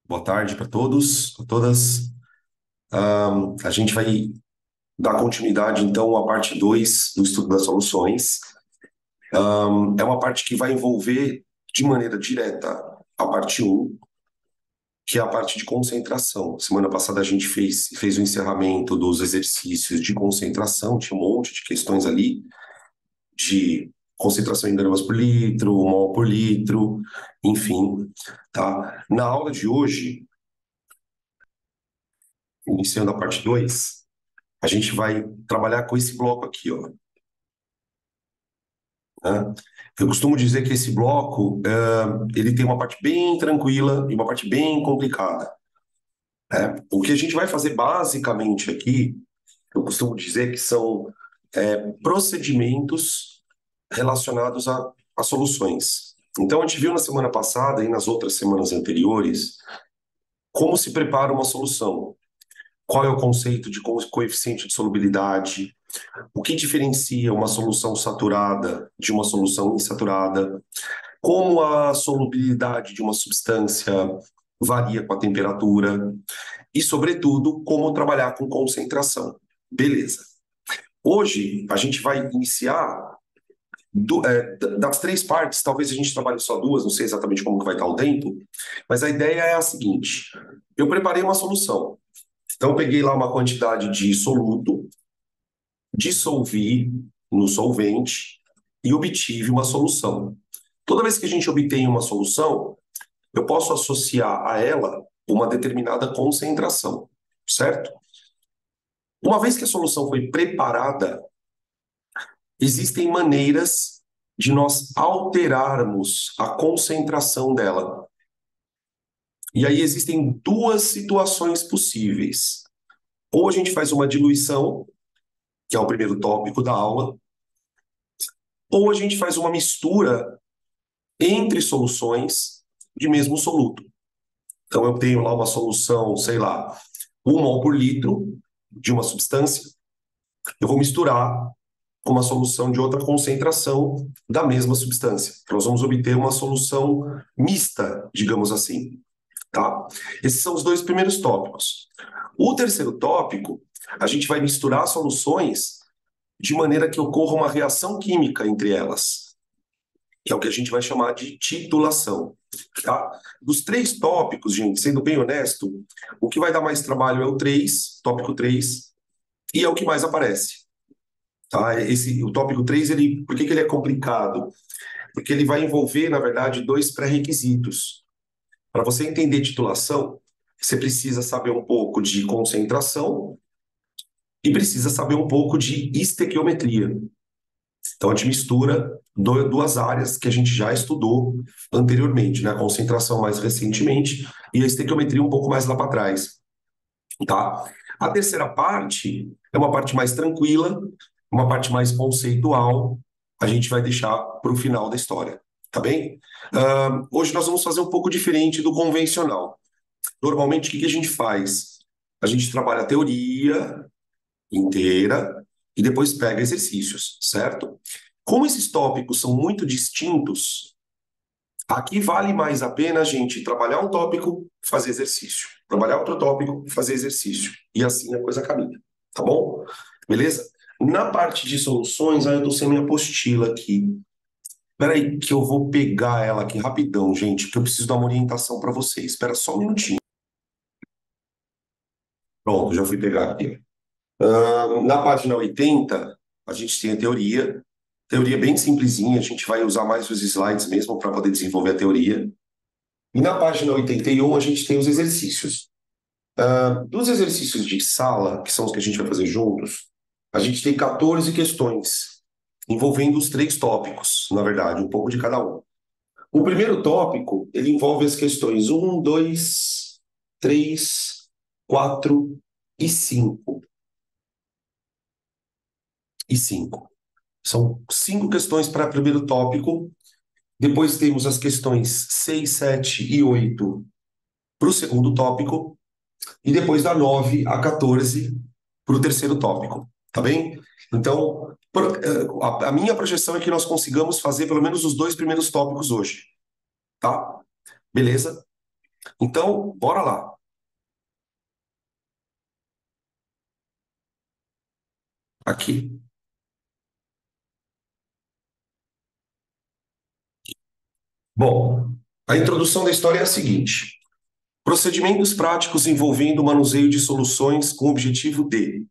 Boa tarde para todos, a todas. A gente vai dar continuidade, então, à parte 2 do estudo das soluções. É uma parte que vai envolver, de maneira direta, a parte um, que é a parte de concentração. Semana passada a gente fez o encerramento dos exercícios de concentração, tinha um monte de questões ali, de concentração em gramas por litro, mol por litro, enfim, tá? Na aula de hoje, iniciando a parte 2, a gente vai trabalhar com esse bloco aqui, ó, né? Eu costumo dizer que esse bloco, ele tem uma parte bem tranquila e uma parte bem complicada, né? O que a gente vai fazer basicamente aqui, eu costumo dizer que são procedimentos relacionados a soluções. Então, a gente viu na semana passada e nas outras semanas anteriores como se prepara uma solução. Qual é o conceito de coeficiente de solubilidade? O que diferencia uma solução saturada de uma solução insaturada? Como a solubilidade de uma substância varia com a temperatura? E, sobretudo, como trabalhar com concentração. Beleza. Hoje, a gente vai iniciar das três partes, talvez a gente trabalhe só duas, não sei exatamente como que vai estar o tempo, mas a ideia é a seguinte: eu preparei uma solução. Então, eu peguei lá uma quantidade de soluto, dissolvi no solvente e obtive uma solução. Toda vez que a gente obtém uma solução, eu posso associar a ela uma determinada concentração, certo? Uma vez que a solução foi preparada, existem maneiras de nós alterarmos a concentração dela. E aí existem duas situações possíveis. Ou a gente faz uma diluição, que é o primeiro tópico da aula, ou a gente faz uma mistura entre soluções de mesmo soluto. Então, eu tenho lá uma solução, sei lá, 1 mol por litro de uma substância, eu vou misturar com uma solução de outra concentração da mesma substância. Nós vamos obter uma solução mista, digamos assim, tá? Esses são os dois primeiros tópicos. O terceiro tópico, a gente vai misturar soluções de maneira que ocorra uma reação química entre elas, que é o que a gente vai chamar de titulação, tá? Dos três tópicos, gente, sendo bem honesto, o que vai dar mais trabalho é o 3, tópico 3, e é o que mais aparece, tá? O tópico 3, por que que ele é complicado? Porque ele vai envolver, na verdade, dois pré-requisitos. Para você entender titulação, você precisa saber um pouco de concentração e precisa saber um pouco de estequiometria. Então, a gente mistura duas áreas que a gente já estudou anteriormente, né? A concentração mais recentemente e a estequiometria um pouco mais lá para trás, tá? A terceira parte é uma parte mais tranquila, uma parte mais conceitual, a gente vai deixar para o final da história, tá bem? Hoje nós vamos fazer um pouco diferente do convencional. Normalmente, o que que a gente faz? A gente trabalha a teoria inteira e depois pega exercícios, certo? Como esses tópicos são muito distintos, aqui vale mais a pena a gente trabalhar um tópico, fazer exercício. Trabalhar outro tópico, fazer exercício. E assim a coisa caminha, tá bom? Beleza? Na parte de soluções, aí eu tô sem minha apostila aqui. Espera aí que eu vou pegar ela aqui rapidão, gente, que eu preciso dar uma orientação para vocês. Espera só um minutinho. Pronto, já fui pegar aqui. Na página 80, a gente tem a teoria. Teoria bem simplesinha, a gente vai usar mais os slides mesmo para poder desenvolver a teoria. E na página 81, a gente tem os exercícios. Dos exercícios de sala, que são os que a gente vai fazer juntos, a gente tem 14 questões, envolvendo os três tópicos, na verdade, um pouco de cada um. O primeiro tópico, ele envolve as questões 2, 3, 4 e 5. São 5 questões para o primeiro tópico. Depois temos as questões 6, 7 e 8 para o segundo tópico. E depois da 9 a 14 para o terceiro tópico. Tá bem? Então, a minha projeção é que nós consigamos fazer pelo menos os dois primeiros tópicos hoje. Tá? Beleza? Então, bora lá. Aqui. Bom, a introdução da história é a seguinte: procedimentos práticos envolvendo o manuseio de soluções com o objetivo de.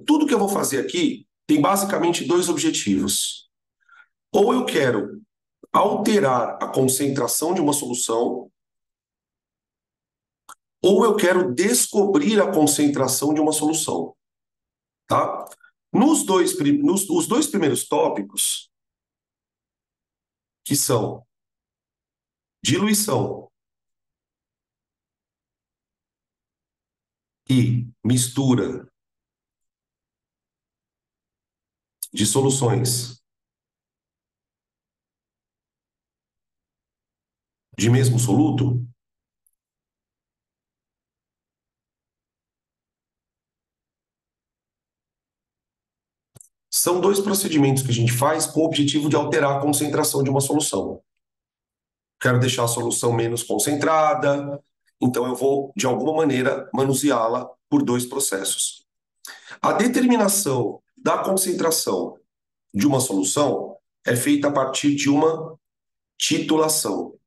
Tudo que eu vou fazer aqui tem basicamente dois objetivos. Ou eu quero alterar a concentração de uma solução, ou eu quero descobrir a concentração de uma solução, tá? Os dois primeiros tópicos, que são diluição e mistura de soluções de mesmo soluto, são dois procedimentos que a gente faz com o objetivo de alterar a concentração de uma solução. Quero deixar a solução menos concentrada, então eu vou, de alguma maneira, manuseá-la por dois processos. A determinação da concentração de uma solução é feita a partir de uma titulação.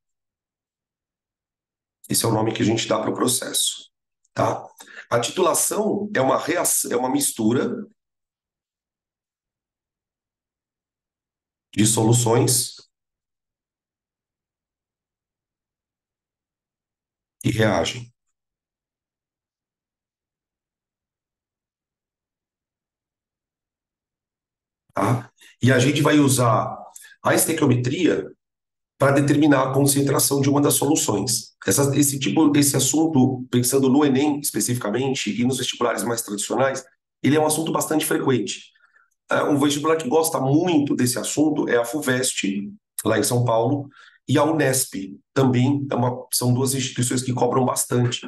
Esse é o nome que a gente dá para o processo, tá? A titulação é uma reação, é uma mistura de soluções que reagem, tá? E a gente vai usar a estequiometria para determinar a concentração de uma das soluções. Esse assunto, pensando no Enem especificamente e nos vestibulares mais tradicionais, ele é um assunto bastante frequente. Um vestibular que gosta muito desse assunto é a FUVEST, lá em São Paulo, e a Unesp, também são duas instituições que cobram bastante.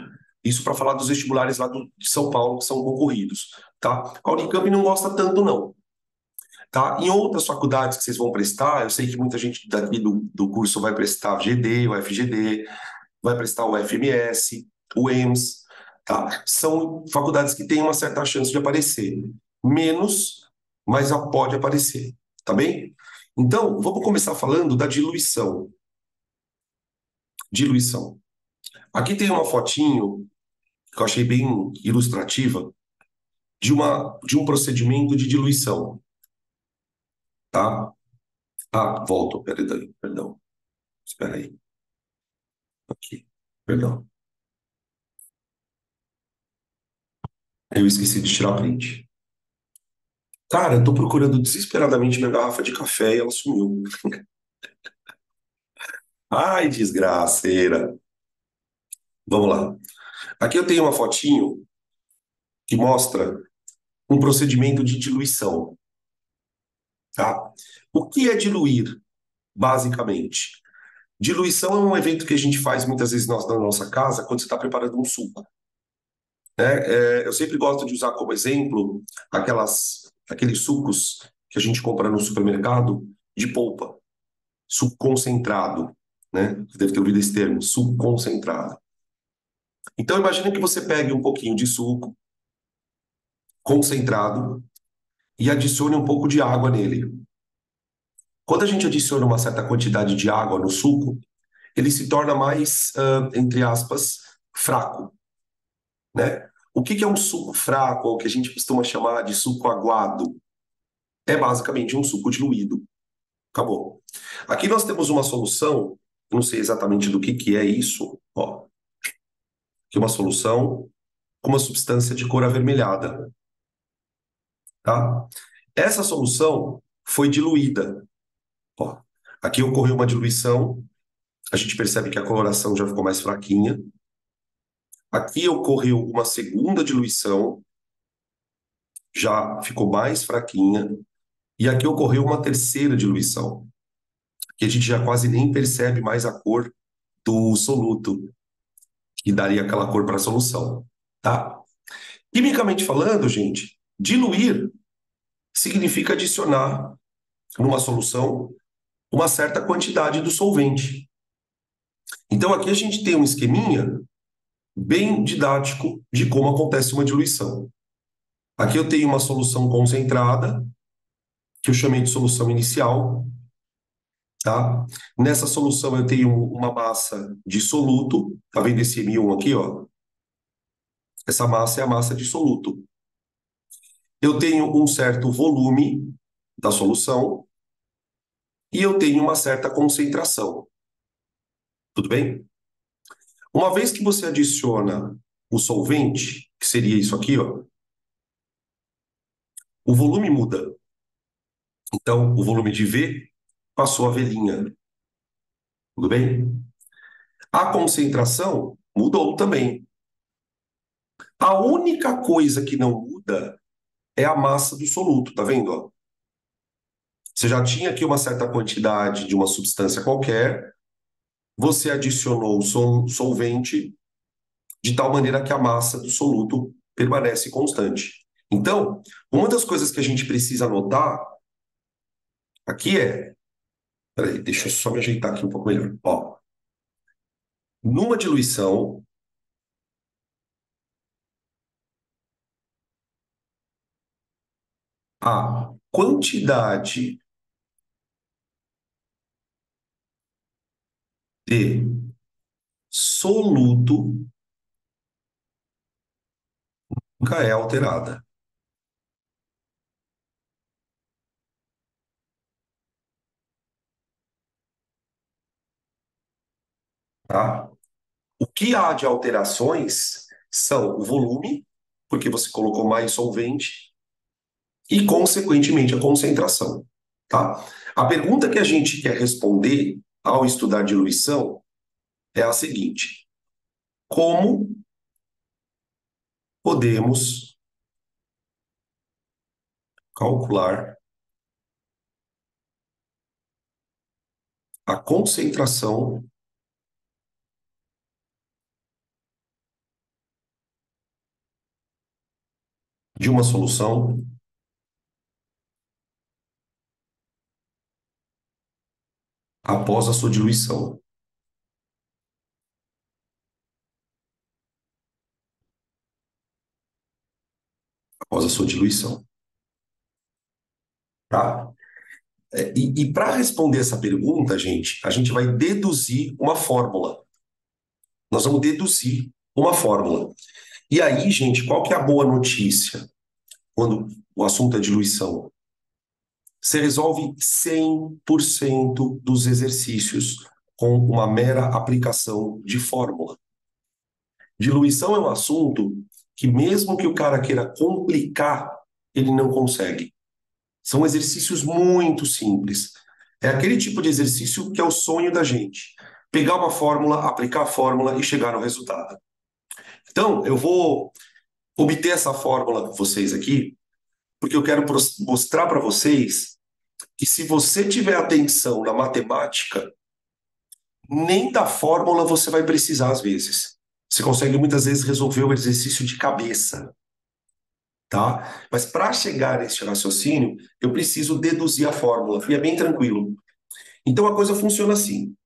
Isso para falar dos vestibulares lá de São Paulo, que são concorridos. Tá? A Unicamp não gosta tanto, não. Tá? Em outras faculdades que vocês vão prestar, eu sei que muita gente daqui do curso vai prestar GD, o FGD, vai prestar o FMS, o EMS, tá? São faculdades que têm uma certa chance de aparecer. Menos, mas pode aparecer, tá bem? Então, vamos começar falando da diluição. Diluição. Aqui tem uma fotinho que eu achei bem ilustrativa de um procedimento de diluição, tá? Ah, volto, perdão, perdão. Espera aí. Aqui, perdão. Eu esqueci de tirar print. Cara, eu tô procurando desesperadamente minha garrafa de café e ela sumiu. Ai, desgraceira. Vamos lá. Aqui eu tenho uma fotinho que mostra um procedimento de diluição, tá? O que é diluir, basicamente? Diluição é um evento que a gente faz muitas vezes na nossa casa quando você está preparando um suco, né? Eu sempre gosto de usar como exemplo aqueles sucos que a gente compra no supermercado de polpa, suco concentrado, né? Você deve ter ouvido esse termo, suco concentrado. Então, imagine que você pegue um pouquinho de suco concentrado e adicione um pouco de água nele. Quando a gente adiciona uma certa quantidade de água no suco, ele se torna mais, entre aspas, fraco, né? O que que é um suco fraco, ou o que a gente costuma chamar de suco aguado? É basicamente um suco diluído. Acabou. Aqui nós temos uma solução, não sei exatamente do que é isso, ó, que é uma solução com uma substância de cor avermelhada, tá? Essa solução foi diluída. Ó, aqui ocorreu uma diluição, a gente percebe que a coloração já ficou mais fraquinha. Aqui ocorreu uma segunda diluição, já ficou mais fraquinha. E aqui ocorreu uma terceira diluição, que a gente já quase nem percebe mais a cor do soluto, que daria aquela cor para a solução, tá? Quimicamente falando, gente, diluir significa adicionar numa solução uma certa quantidade do solvente. Então aqui a gente tem um esqueminha bem didático de como acontece uma diluição. Aqui eu tenho uma solução concentrada, que eu chamei de solução inicial, tá? Nessa solução eu tenho uma massa de soluto, tá vendo esse M1 aqui, ó? Essa massa é a massa de soluto. Eu tenho um certo volume da solução e eu tenho uma certa concentração. Tudo bem? Uma vez que você adiciona o solvente, que seria isso aqui, ó, o volume muda. Então, o volume de V passou a V'. Tudo bem? A concentração mudou também. A única coisa que não muda é a massa do soluto, tá vendo? Ó? Você já tinha aqui uma certa quantidade de uma substância qualquer, você adicionou o solvente de tal maneira que a massa do soluto permanece constante. Então, uma das coisas que a gente precisa notar aqui é. Peraí, deixa eu só me ajeitar aqui um pouco melhor. Ó, numa diluição, a quantidade de soluto nunca é alterada. Tá? O que há de alterações são o volume, porque você colocou mais solvente, e, consequentemente, a concentração. Tá? A pergunta que a gente quer responder ao estudar diluição é a seguinte: como podemos calcular a concentração de uma solução após a sua diluição? Após a sua diluição. Tá? E para responder essa pergunta, gente, a gente vai deduzir uma fórmula. Nós vamos deduzir uma fórmula. E aí, gente, qual que é a boa notícia quando o assunto é diluição? Você resolve 100% dos exercícios com uma mera aplicação de fórmula. Diluição é um assunto que, mesmo que o cara queira complicar, ele não consegue. São exercícios muito simples. É aquele tipo de exercício que é o sonho da gente. Pegar uma fórmula, aplicar a fórmula e chegar no resultado. Então, eu vou obter essa fórmula com vocês aqui, porque eu quero mostrar para vocês que se você tiver atenção na matemática, nem da fórmula você vai precisar às vezes. Você consegue muitas vezes resolver o exercício de cabeça, tá? Mas para chegar a este raciocínio, eu preciso deduzir a fórmula, e é bem tranquilo. Então a coisa funciona assim.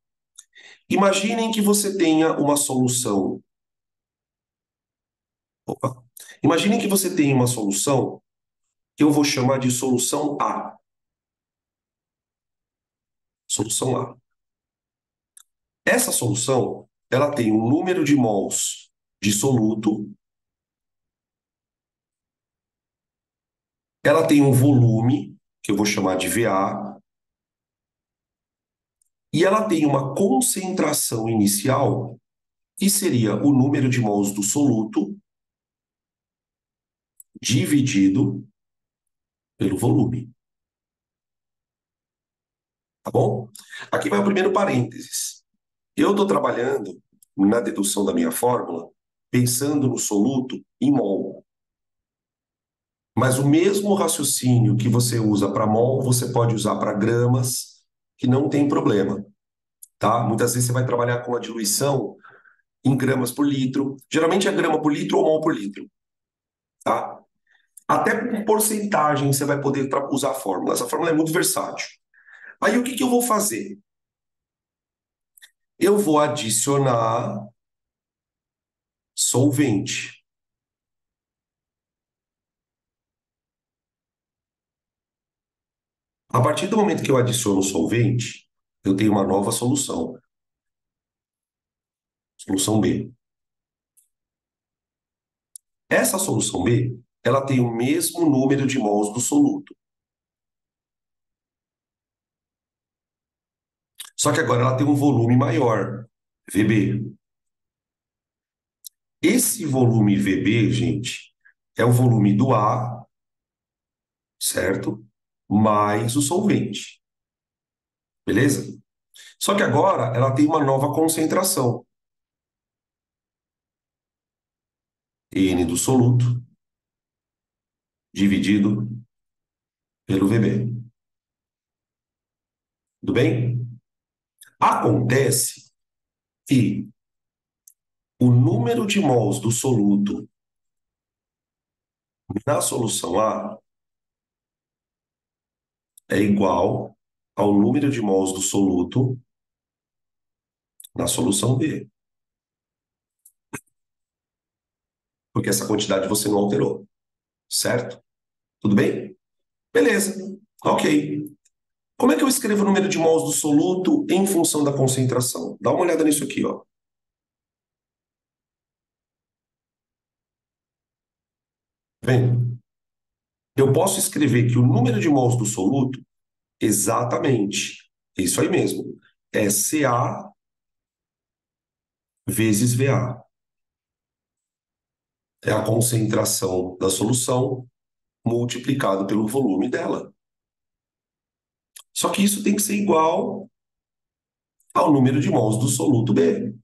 Imaginem que você tenha uma solução. Opa. Imaginem que você tenha uma solução que eu vou chamar de solução A. Solução A. Essa solução, ela tem um número de mols de soluto, ela tem um volume, que eu vou chamar de VA, e ela tem uma concentração inicial, que seria o número de mols do soluto dividido pelo volume. Tá bom? Aqui vai o primeiro parênteses. Eu estou trabalhando na dedução da minha fórmula pensando no soluto em mol. Mas o mesmo raciocínio que você usa para mol, você pode usar para gramas, que não tem problema, tá? Muitas vezes você vai trabalhar com a diluição em gramas por litro. Geralmente é grama por litro ou mol por litro, tá? Até com porcentagem você vai poder usar a fórmula. Essa fórmula é muito versátil. Aí o que que eu vou fazer? eu vou adicionar solvente. A partir do momento que eu adiciono solvente, eu tenho uma nova solução, solução B. Essa solução B, ela tem o mesmo número de mols do soluto. Só que agora ela tem um volume maior, VB. Esse volume VB, gente, é o volume do A, certo? Mais o solvente. Beleza? Só que agora ela tem uma nova concentração. N do soluto dividido pelo VB. Tudo bem? Acontece que o número de mols do soluto na solução A é igual ao número de mols do soluto na solução B. Porque essa quantidade você não alterou. Certo? Tudo bem? Beleza. Ok. Como é que eu escrevo o número de mols do soluto em função da concentração? Dá uma olhada nisso aqui, ó. Tá vendo? Eu posso escrever que o número de mols do soluto, exatamente, isso aí mesmo, é Ca vezes Va. É a concentração da solução multiplicado pelo volume dela. Só que isso tem que ser igual ao número de mols do soluto B,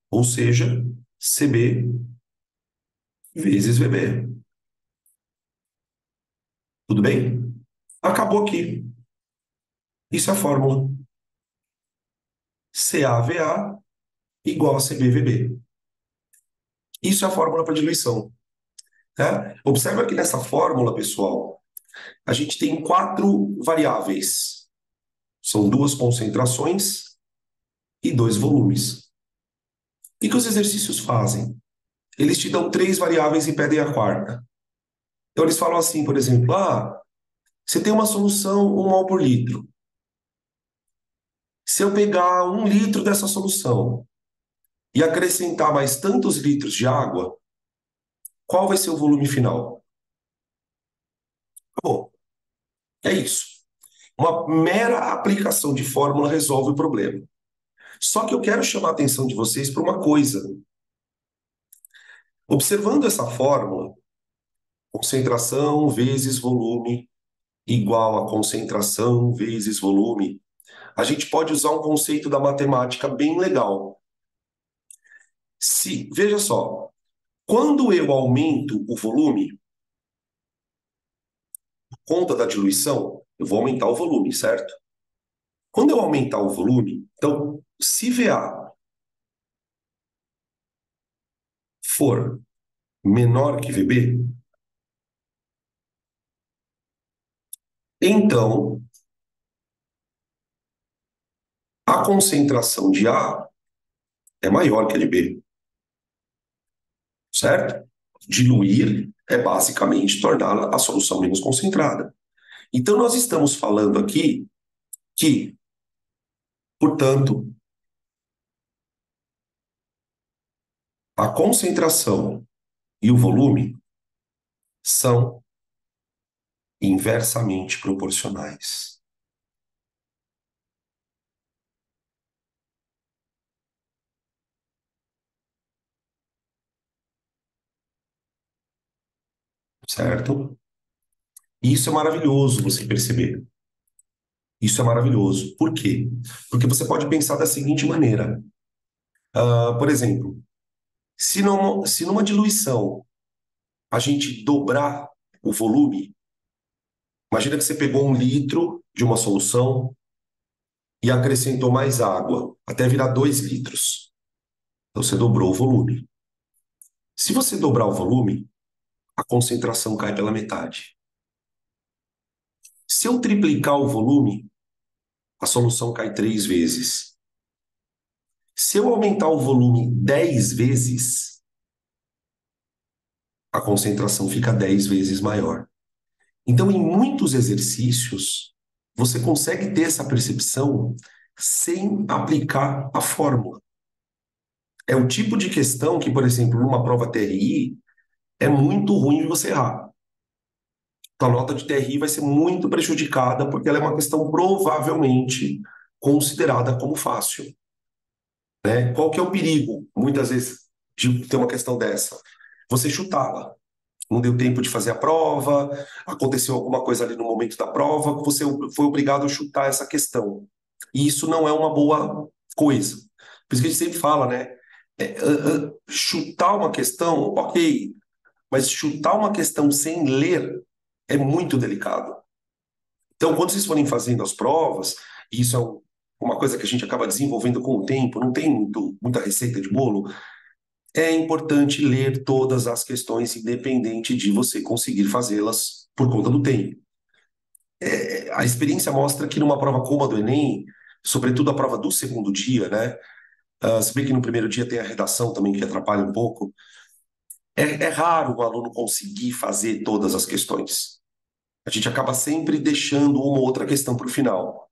ou seja, Cb vezes Vb. Tudo bem? Acabou aqui. Isso é a fórmula. CaVa igual a CbVb. Isso é a fórmula para diluição. Tá? Observa que nessa fórmula, pessoal, a gente tem quatro variáveis. São duas concentrações e dois volumes. O que os exercícios fazem? Eles te dão três variáveis e pedem a quarta. Então, eles falam assim, por exemplo, você tem uma solução 1 mol por litro. Se eu pegar 1 litro dessa solução e acrescentar mais tantos litros de água, qual vai ser o volume final? Bom, é isso. Uma mera aplicação de fórmula resolve o problema. Só que eu quero chamar a atenção de vocês para uma coisa. Observando essa fórmula, concentração vezes volume igual a concentração vezes volume, a gente pode usar um conceito da matemática bem legal. Veja só, quando eu aumento o volume, por conta da diluição, eu vou aumentar o volume, certo? Quando eu aumentar o volume, então, se VA for menor que VB, então a concentração de A é maior que a de B, certo? Diluir é basicamente tornar a solução menos concentrada. Então, nós estamos falando aqui que, portanto, a concentração e o volume são inversamente proporcionais. Certo? Isso é maravilhoso você perceber. Isso é maravilhoso. Por quê? Porque você pode pensar da seguinte maneira. Por exemplo, se numa diluição a gente dobrar o volume, imagina que você pegou 1 litro de uma solução e acrescentou mais água, até virar 2 litros. Então você dobrou o volume. Se você dobrar o volume, a concentração cai pela metade. Se eu triplicar o volume, a solução cai 3 vezes. Se eu aumentar o volume 10 vezes, a concentração fica 10 vezes maior. Então, em muitos exercícios, você consegue ter essa percepção sem aplicar a fórmula. É o tipo de questão que, por exemplo, numa prova TRI, é muito ruim de você errar. Tua nota de TRI vai ser muito prejudicada porque ela é uma questão provavelmente considerada como fácil, né? Qual que é o perigo, muitas vezes, de ter uma questão dessa? Você chutá-la. Não deu tempo de fazer a prova, aconteceu alguma coisa ali no momento da prova, você foi obrigado a chutar essa questão. E isso não é uma boa coisa. Por isso que a gente sempre fala, né? Chutar uma questão, ok, mas chutar uma questão sem ler é muito delicado. Então, quando vocês forem fazendo as provas, e isso é uma coisa que a gente acaba desenvolvendo com o tempo, não tem muita receita de bolo, é importante ler todas as questões, independente de você conseguir fazê-las por conta do tempo. A experiência mostra que numa prova como a do Enem, sobretudo a prova do segundo dia, né? Se bem que no primeiro dia tem a redação também que atrapalha um pouco, é raro o aluno conseguir fazer todas as questões. A gente acaba sempre deixando uma ou outra questão para o final.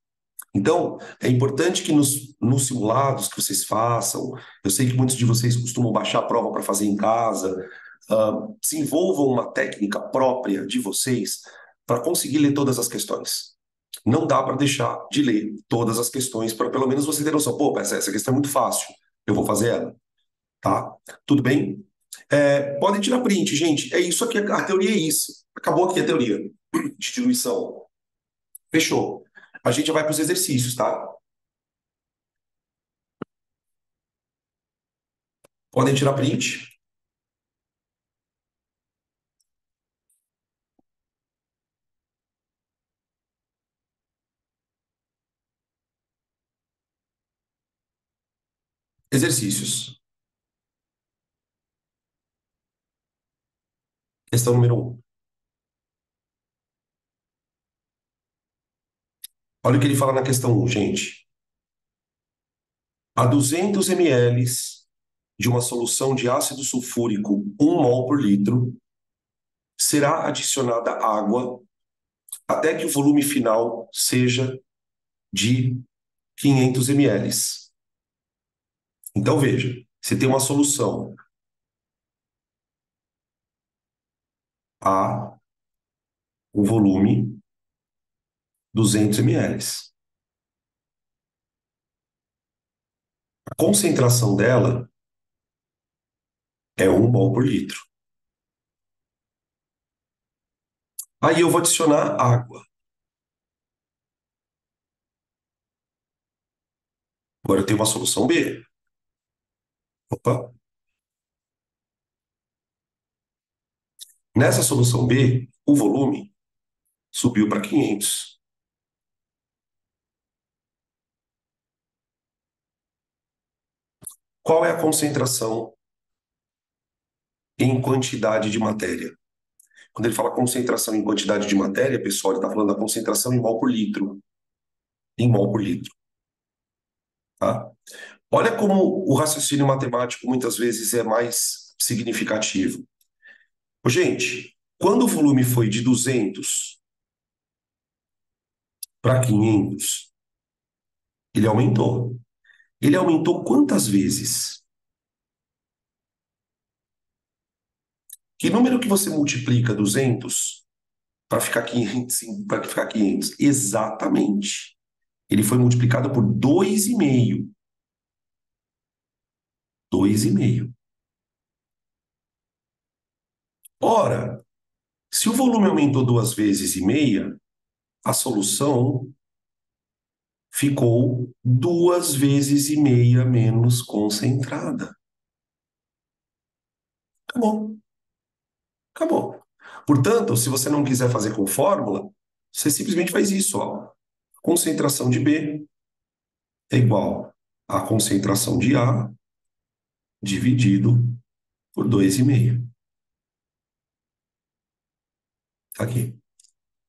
Então, é importante que nos simulados que vocês façam, eu sei que muitos de vocês costumam baixar a prova para fazer em casa, desenvolvam uma técnica própria de vocês para conseguir ler todas as questões. Não dá para deixar de ler todas as questões para pelo menos você ter noção. Pô, essa questão é muito fácil, eu vou fazer ela, tá? Tudo bem? Podem tirar print, gente. É isso aqui, a teoria é isso. Acabou aqui a teoria de diluição. Fechou. A gente vai para os exercícios, tá? Podem tirar print. Exercícios. Questão número um. Olha o que ele fala na questão um, gente. A 200 ml de uma solução de ácido sulfúrico 1 mol por litro será adicionada água até que o volume final seja de 500 ml. Então, veja, você tem uma solução A, o volume 200 ml. A concentração dela é 1 mol por litro. Aí eu vou adicionar água. Agora eu tenho uma solução B. Opa. Nessa solução B, o volume subiu para 500. Qual é a concentração em quantidade de matéria? Quando ele fala concentração em quantidade de matéria, pessoal, ele está falando da concentração em mol por litro. Em mol por litro, tá? Olha como o raciocínio matemático muitas vezes é mais significativo. Gente, quando o volume foi de 200 para 500, ele aumentou. Ele aumentou quantas vezes? Que número que você multiplica 200 para ficar 500, para ficar 500? Exatamente. Ele foi multiplicado por 2,5. 2,5. Ora, se o volume aumentou 2 vezes e meia, a solução ficou 2 vezes e meia menos concentrada. Acabou. Acabou. Portanto, se você não quiser fazer com fórmula, você simplesmente faz isso, ó. Concentração de B é igual a concentração de A dividido por 2,5. Tá aqui.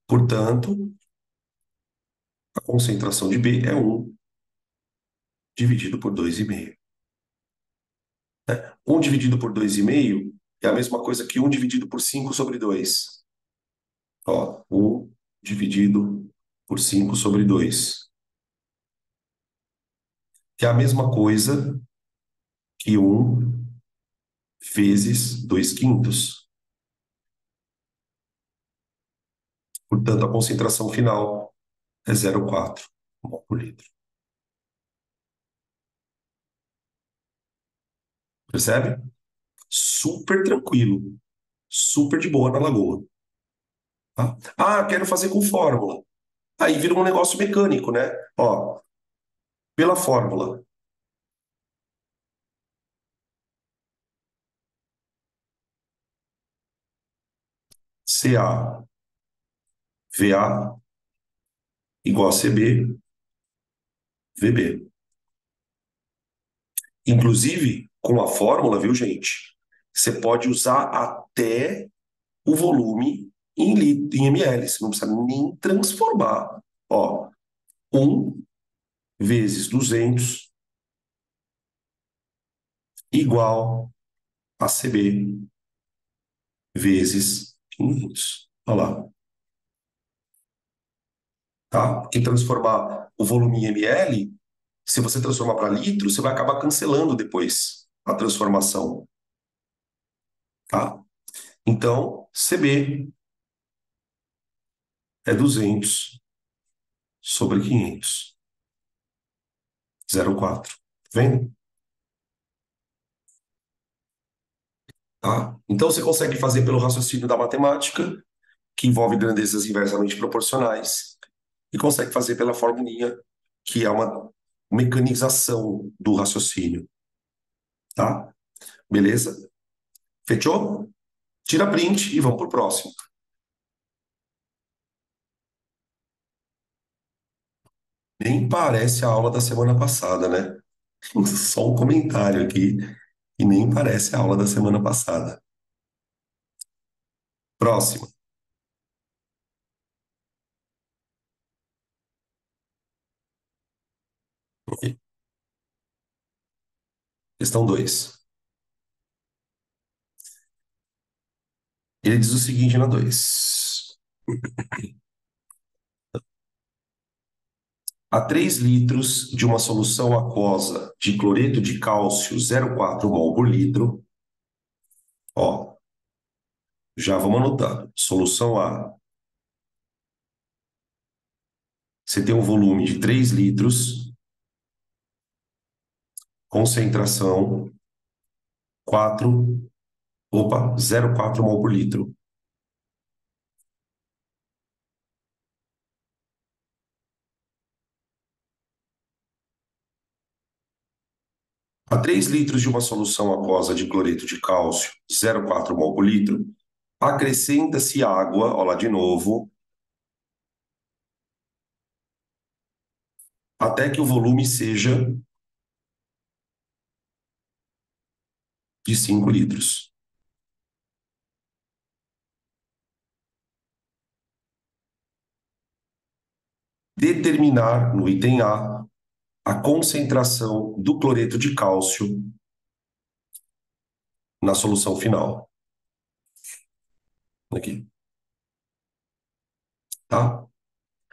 Portanto, a concentração de B é 1 dividido por 2,5. Um dividido por 2,5 é a mesma coisa que um dividido por 5/2. Ó, 1 dividido por 5/2. Que é a mesma coisa que 1 vezes 2/5. Portanto, a concentração final é 0,4 mol por litro. Percebe? Super tranquilo, super de boa na lagoa. Tá? Ah, quero fazer com fórmula. Aí vira um negócio mecânico, né? Ó, pela fórmula CaVA igual a CbVb. Inclusive, com a fórmula, viu, gente? Você pode usar até o volume em ml. Você não precisa nem transformar. Ó, 1 vezes 200 igual a CB vezes 500. Olha lá, tá? Porque transformar o volume em ml, se você transformar para litro, você vai acabar cancelando depois a transformação, tá? Então, CB é 200 sobre 500, 0,4. Tá vendo? Tá? Então, você consegue fazer pelo raciocínio da matemática, que envolve grandezas inversamente proporcionais, e consegue fazer pela formulinha, que é uma mecanização do raciocínio, tá? Beleza? Fechou? Tira print e vamos pro próximo. Nem parece a aula da semana passada, né? Só um comentário aqui, e nem parece a aula da semana passada. Próximo. Questão 2. Ele diz o seguinte na 2: a 3 litros de uma solução aquosa de cloreto de cálcio 0,4 mol por litro. Ó, já vamos anotando. Solução A. Você tem um volume de 3 litros, concentração 0,4 mol por litro. A 3 litros de uma solução aquosa de cloreto de cálcio 0,4 mol por litro, acrescenta-se água, ó lá de novo, até que o volume seja de 5 litros. Determinar, no item a concentração do cloreto de cálcio na solução final. Aqui, tá?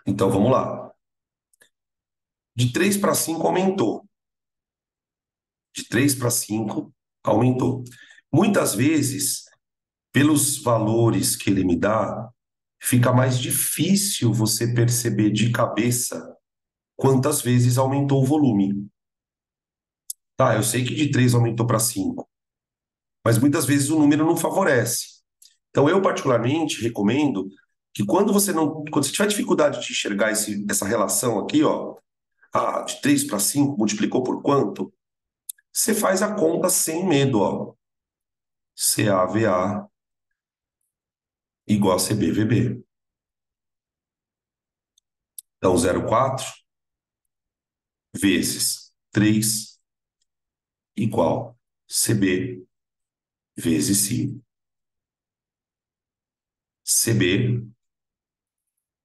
Então vamos lá. De 3 para 5 aumentou. De 3 para 5 aumentou. Muitas vezes, pelos valores que ele me dá, fica mais difícil você perceber de cabeça quantas vezes aumentou o volume. Tá, eu sei que de 3 aumentou para 5, mas muitas vezes o número não favorece. Então, eu particularmente recomendo que quando você tiver dificuldade de enxergar essa relação aqui, ó, de 3 para 5 multiplicou por quanto? Você faz a conta sem medo, ó. CaVA igual a CbVb. Então, 0,4 vezes 3 igual CB vezes 5. CB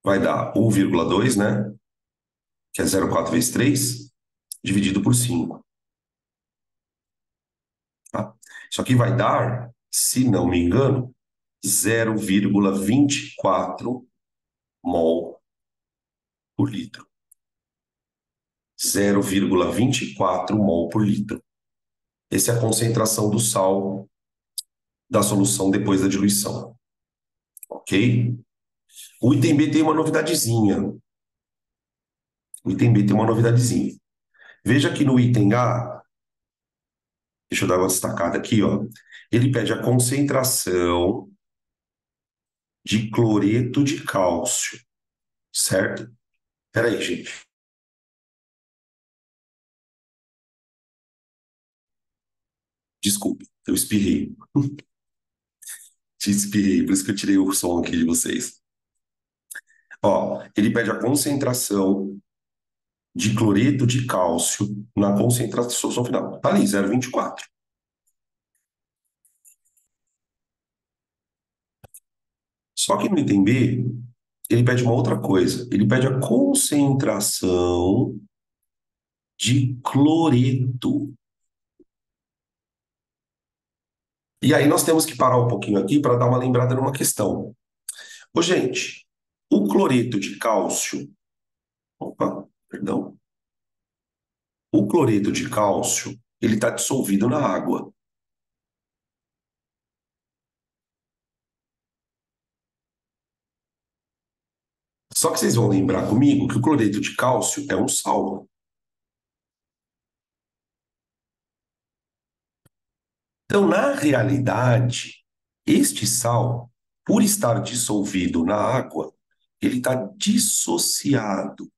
vai dar 1,2, né? Que é 0,4 vezes 3, dividido por 5. tá? Isso aqui vai dar, se não me engano, 0,24 mol por litro. 0,24 mol por litro. Essa é a concentração do sal da solução depois da diluição, ok? O item B tem uma novidadezinha. O item B tem uma novidadezinha. Veja que no item A, deixa eu dar uma destacada aqui, ó. Ele pede a concentração de cloreto de cálcio, certo? Peraí, gente. Desculpe, eu espirrei. Espirrei, por isso que eu tirei o som aqui de vocês. Ó, ele pede a concentração de cloreto de cálcio na concentração final. Tá ali, 0,24. Só que no item B, ele pede uma outra coisa. Ele pede a concentração de cloreto. E aí nós temos que parar um pouquinho aqui para dar uma lembrada numa questão. Ô, gente, o cloreto de cálcio, opa, perdão, o cloreto de cálcio, ele está dissolvido na água. Só que vocês vão lembrar comigo que o cloreto de cálcio é um sal. Então, na realidade, este sal, por estar dissolvido na água, ele está dissociado.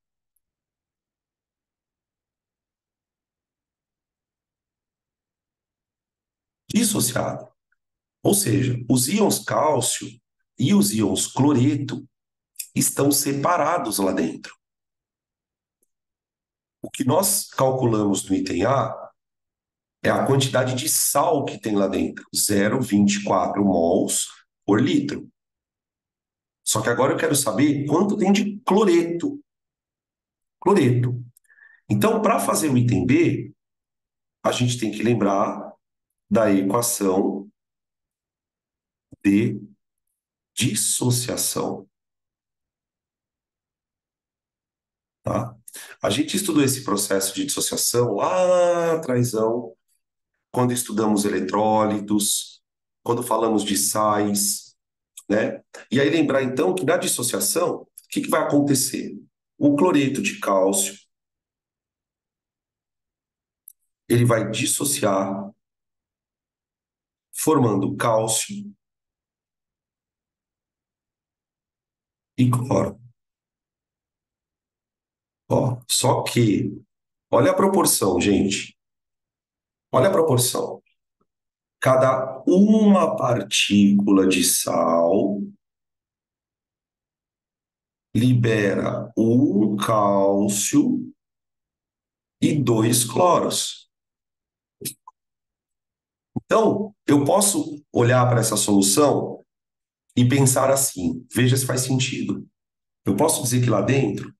Dissociado. Ou seja, os íons cálcio e os íons cloreto estão separados lá dentro. O que nós calculamos no item A é a quantidade de sal que tem lá dentro, 0,24 mols por litro. Só que agora eu quero saber quanto tem de cloreto. Cloreto. Então, para fazer o item B, a gente tem que lembrar da equação de dissociação, tá? A gente estudou esse processo de dissociação lá atrás, quando estudamos eletrólitos, quando falamos de sais, né? E aí lembrar então que na dissociação, o que vai acontecer? O cloreto de cálcio, ele vai dissociar, formando cálcio e cloro. Ó, só que, olha a proporção, gente. Olha a proporção. Cada uma partícula de sal libera um cálcio e dois cloros. Então, eu posso olhar para essa solução e pensar assim, veja se faz sentido. Eu posso dizer que lá dentro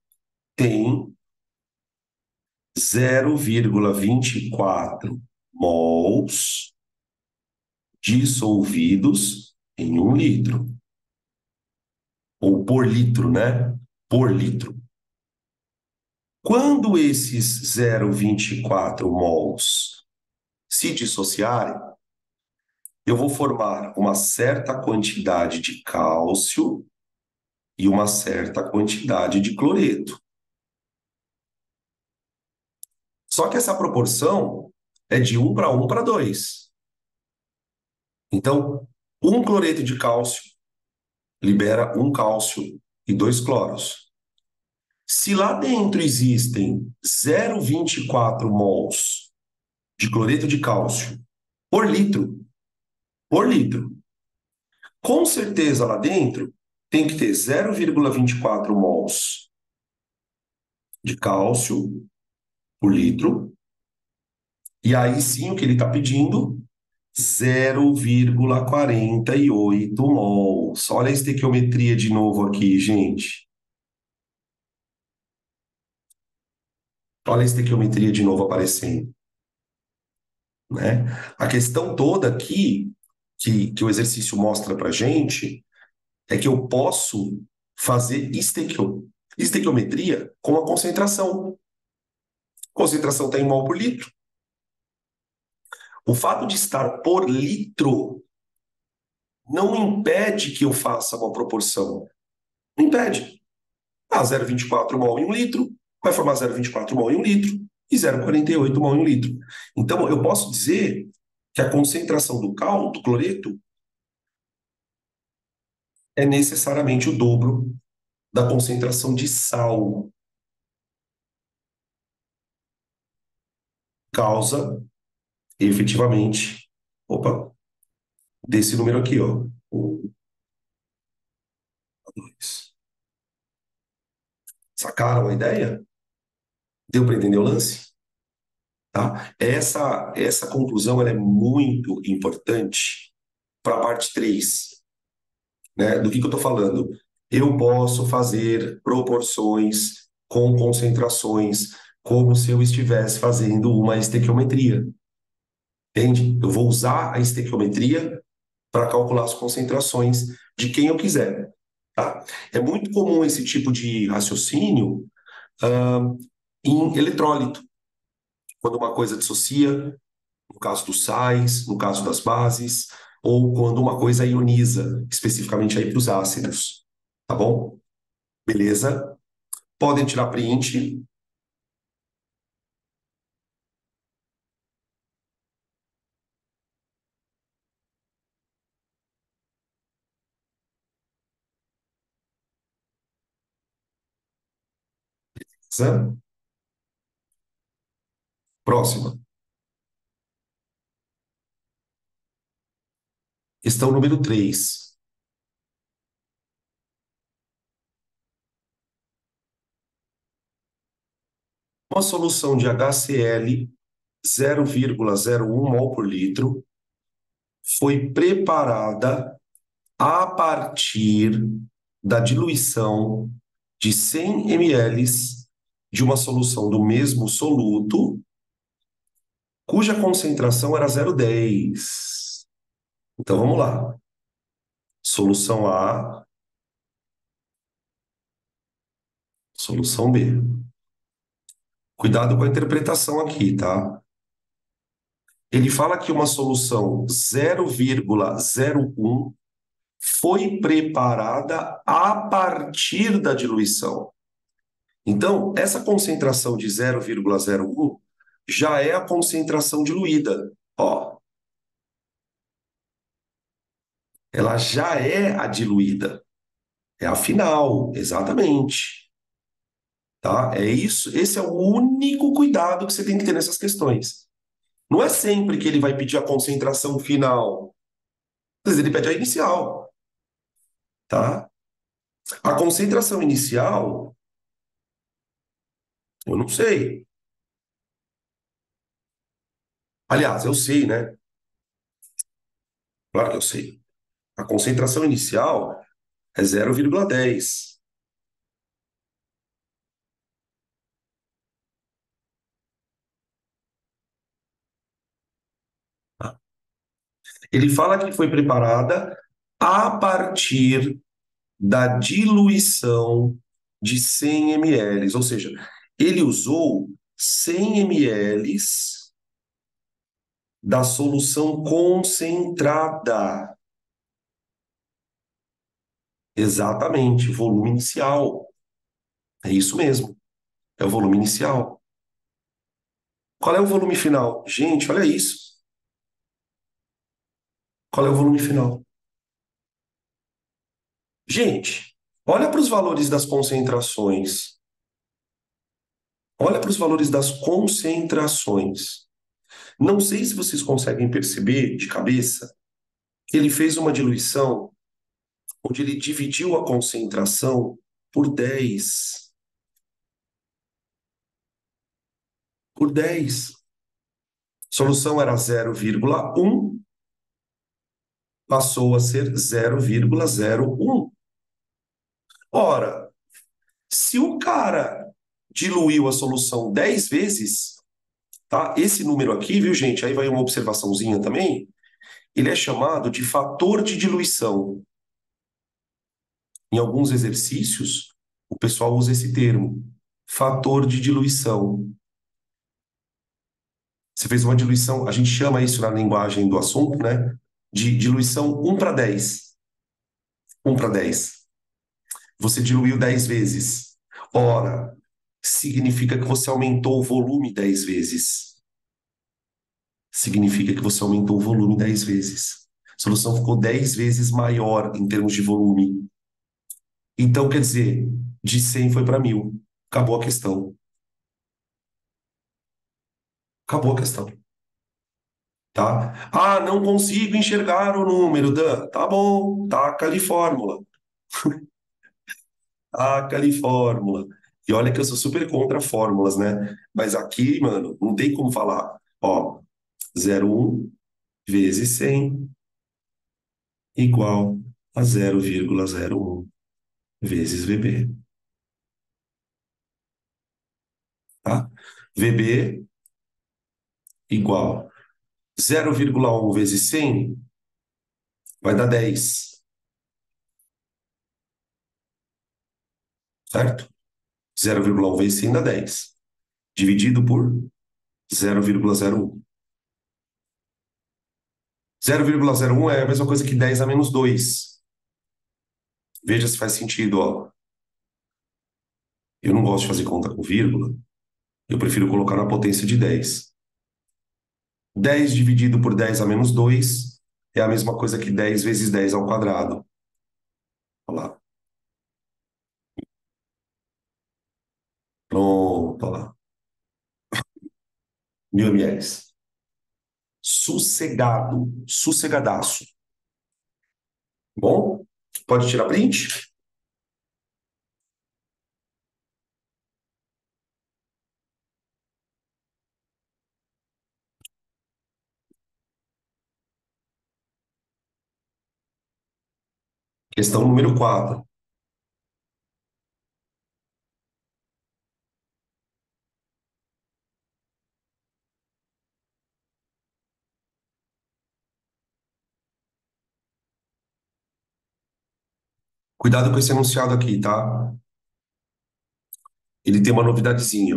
tem 0,24 mols dissolvidos em um litro. Ou por litro, né? Por litro. Quando esses 0,24 mols se dissociarem, eu vou formar uma certa quantidade de cálcio e uma certa quantidade de cloreto. Só que essa proporção é de 1 para 1 para 2. Então, um cloreto de cálcio libera um cálcio e dois cloros. Se lá dentro existem 0,24 mols de cloreto de cálcio por litro, com certeza lá dentro tem que ter 0,24 mols de cálcio por litro, e aí sim o que ele está pedindo, 0,48 mols. Olha a estequiometria de novo aqui, gente. Olha a estequiometria de novo aparecendo. né? A questão toda aqui, que o exercício mostra para gente, é que eu posso fazer estequiometria com a concentração. Concentração está em mol por litro. O fato de estar por litro não impede que eu faça uma proporção. Não impede. 0,24 mol em um litro vai formar 0,24 mol em um litro e 0,48 mol em um litro. Então, eu posso dizer que a concentração do cloreto, é necessariamente o dobro da concentração de sal. Causa, efetivamente, opa, desse número aqui, ó. O 2. Sacaram a ideia? Deu para entender o lance? Tá? Essa conclusão ela é muito importante para a parte 3, né? Do que eu estou falando? Eu posso fazer proporções com concentrações como se eu estivesse fazendo uma estequiometria, entende? Eu vou usar a estequiometria para calcular as concentrações de quem eu quiser, tá? É muito comum esse tipo de raciocínio ah, em eletrólito, quando uma coisa dissocia, no caso dos sais, no caso das bases, ou quando uma coisa ioniza, especificamente aí para os ácidos, tá bom? Beleza? Podem tirar print, beleza? Próxima. Questão número 3. Uma solução de HCl 0,01 mol por litro foi preparada a partir da diluição de 100 ml de uma solução do mesmo soluto, cuja concentração era 0,10. Então vamos lá. Solução A, solução B. Cuidado com a interpretação aqui, tá? Ele fala que uma solução 0,01 foi preparada a partir da diluição. Então, essa concentração de 0,01 já é a concentração diluída. Ó, ela já é a diluída. É a final, exatamente. Tá? É isso, esse é o único cuidado que você tem que ter nessas questões. Não é sempre que ele vai pedir a concentração final. Às vezes ele pede a inicial, tá? A concentração inicial, eu não sei. Aliás, eu sei, né? Claro que eu sei. A concentração inicial é 0,10. Ele fala que foi preparada a partir da diluição de 100 ml, ou seja, ele usou 100 ml da solução concentrada. Exatamente, volume inicial. É isso mesmo, é o volume inicial. Qual é o volume final? Gente, olha isso. Qual é o volume final? Gente, olha para os valores das concentrações. Olha para os valores das concentrações. Não sei se vocês conseguem perceber de cabeça, ele fez uma diluição onde ele dividiu a concentração por 10. Por 10. Solução era 0,1, passou a ser 0,01. Ora, se o cara diluiu a solução 10 vezes, tá? Esse número aqui, viu, gente? Aí vai uma observaçãozinha também. Ele é chamado de fator de diluição. Em alguns exercícios, o pessoal usa esse termo, fator de diluição. Você fez uma diluição, a gente chama isso na linguagem do assunto, né? De diluição 1 para 10. 1 para 10. Você diluiu 10 vezes. Ora, significa que você aumentou o volume 10 vezes. Significa que você aumentou o volume 10 vezes. A solução ficou 10 vezes maior em termos de volume. Então, quer dizer, de 100 foi para 1000. Acabou a questão. Acabou a questão. Tá? Ah, não consigo enxergar o número, Dan. Tá bom, taca ali fórmula. Taca ali fórmula. E olha que eu sou super contra fórmulas, né? Mas aqui, mano, não tem como falar. Ó, 0,1 vezes 100 igual a 0,01 vezes VB. Tá? VB igual 0,1 vezes 100 vai dar 10, certo? 0,1 vezes 100 dá 10, dividido por 0,01. 0,01 é a mesma coisa que 10 a menos 2. Veja se faz sentido, ó. Eu não gosto de fazer conta com vírgula, eu prefiro colocar na potência de 10. 10 dividido por 10 a menos 2 é a mesma coisa que 10 vezes 10 ao quadrado. Olha lá. Pronto, olha lá. 1000 ml. Sossegado, sossegadaço. Bom, pode tirar print? Questão número 4. Cuidado com esse enunciado aqui, tá? Ele tem uma novidadezinha,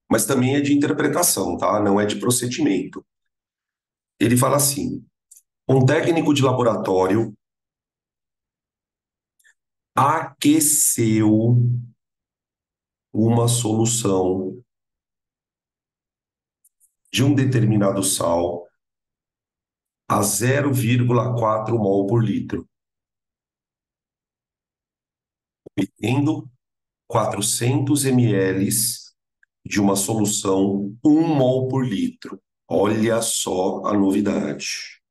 mas também é de interpretação, tá? Não é de procedimento. Ele fala assim: um técnico de laboratório aqueceu uma solução de um determinado sal a 0,4 mol por litro, obtendo 400 ml de uma solução 1 mol por litro. Olha só a novidade.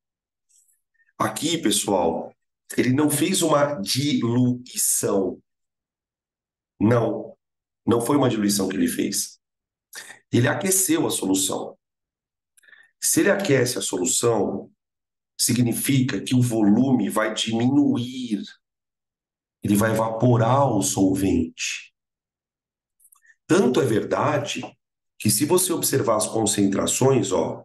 Aqui, pessoal, ele não fez uma diluição. Não, não foi uma diluição que ele fez. Ele aqueceu a solução. Se ele aquece a solução, significa que o volume vai diminuir, ele vai evaporar o solvente. Tanto é verdade que, se você observar as concentrações, ó,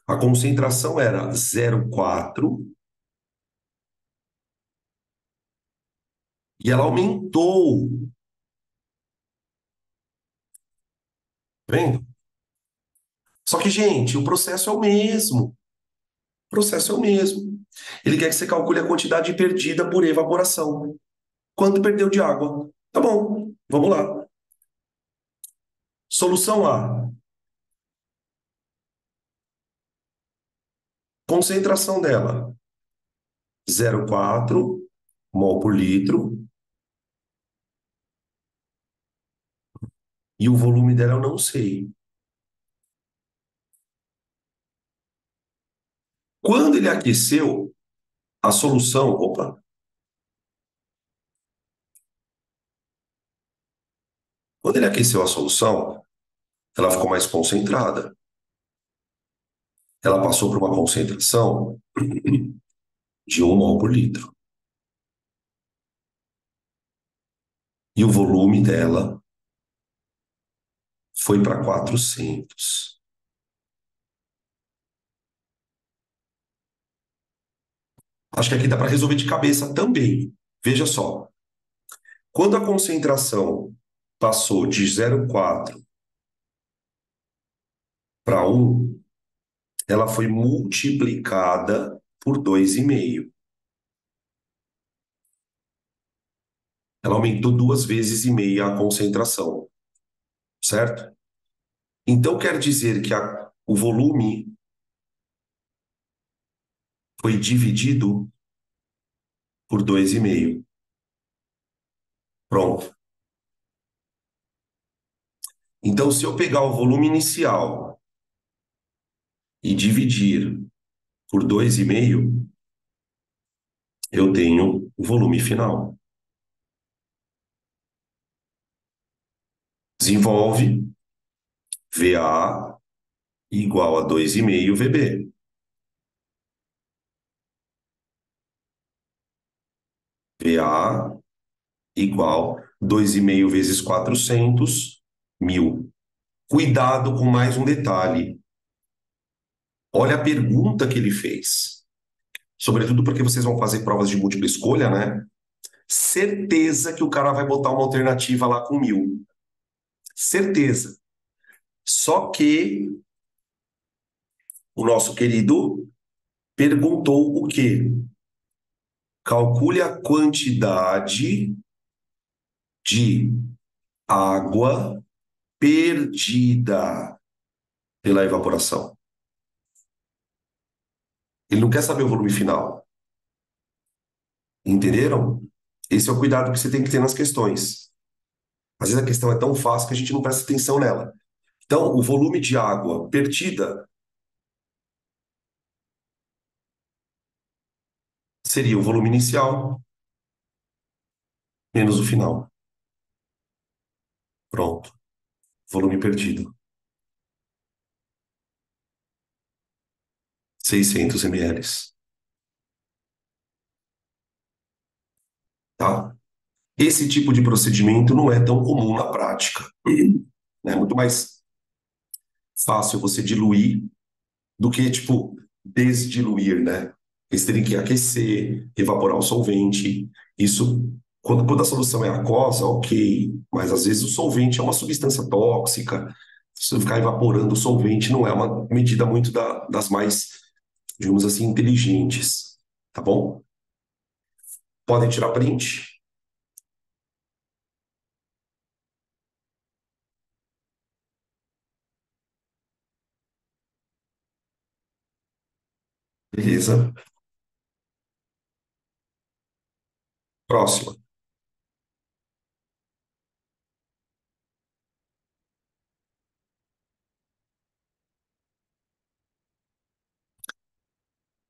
a concentração era 0,4 e ela aumentou, tá vendo? Só que, gente, o processo é o mesmo. O processo é o mesmo. Ele quer que você calcule a quantidade perdida por evaporação. Quanto perdeu de água? Tá bom, vamos lá. Solução A. Concentração dela: 0,4 mol por litro. E o volume dela eu não sei. Quando ele aqueceu a solução, opa, quando ele aqueceu a solução, ela ficou mais concentrada. Ela passou por uma concentração de 1 mol por litro. E o volume dela foi para 400. Acho que aqui dá para resolver de cabeça também. Veja só, quando a concentração passou de 0,4 para 1, ela foi multiplicada por 2,5. Ela aumentou 2,5 vezes a concentração, certo? Então quer dizer que o volume foi dividido por 2,5. Pronto. Então, se eu pegar o volume inicial e dividir por 2,5, eu tenho o volume final. Desenvolve VA igual a 2,5 VB. VA igual 2,5 vezes 400, 1.000. Cuidado com mais um detalhe. Olha a pergunta que ele fez. Sobretudo porque vocês vão fazer provas de múltipla escolha, né? Certeza que o cara vai botar uma alternativa lá com 1.000. Certeza. Só que o nosso querido perguntou o quê? Calcule a quantidade de água perdida pela evaporação. Ele não quer saber o volume final. Entenderam? Esse é o cuidado que você tem que ter nas questões. Às vezes a questão é tão fácil que a gente não presta atenção nela. Então, o volume de água perdida seria o volume inicial menos o final. Pronto. Volume perdido. 600 ml. Tá? Esse tipo de procedimento não é tão comum na prática. É muito mais fácil você diluir do que, tipo, desdiluir, né? Eles terem que aquecer, evaporar o solvente. Isso, quando a solução é aquosa, ok. Mas às vezes o solvente é uma substância tóxica. Se você ficar evaporando o solvente, não é uma medida muito das mais, digamos assim, inteligentes. Tá bom? Podem tirar print. Beleza. Próxima.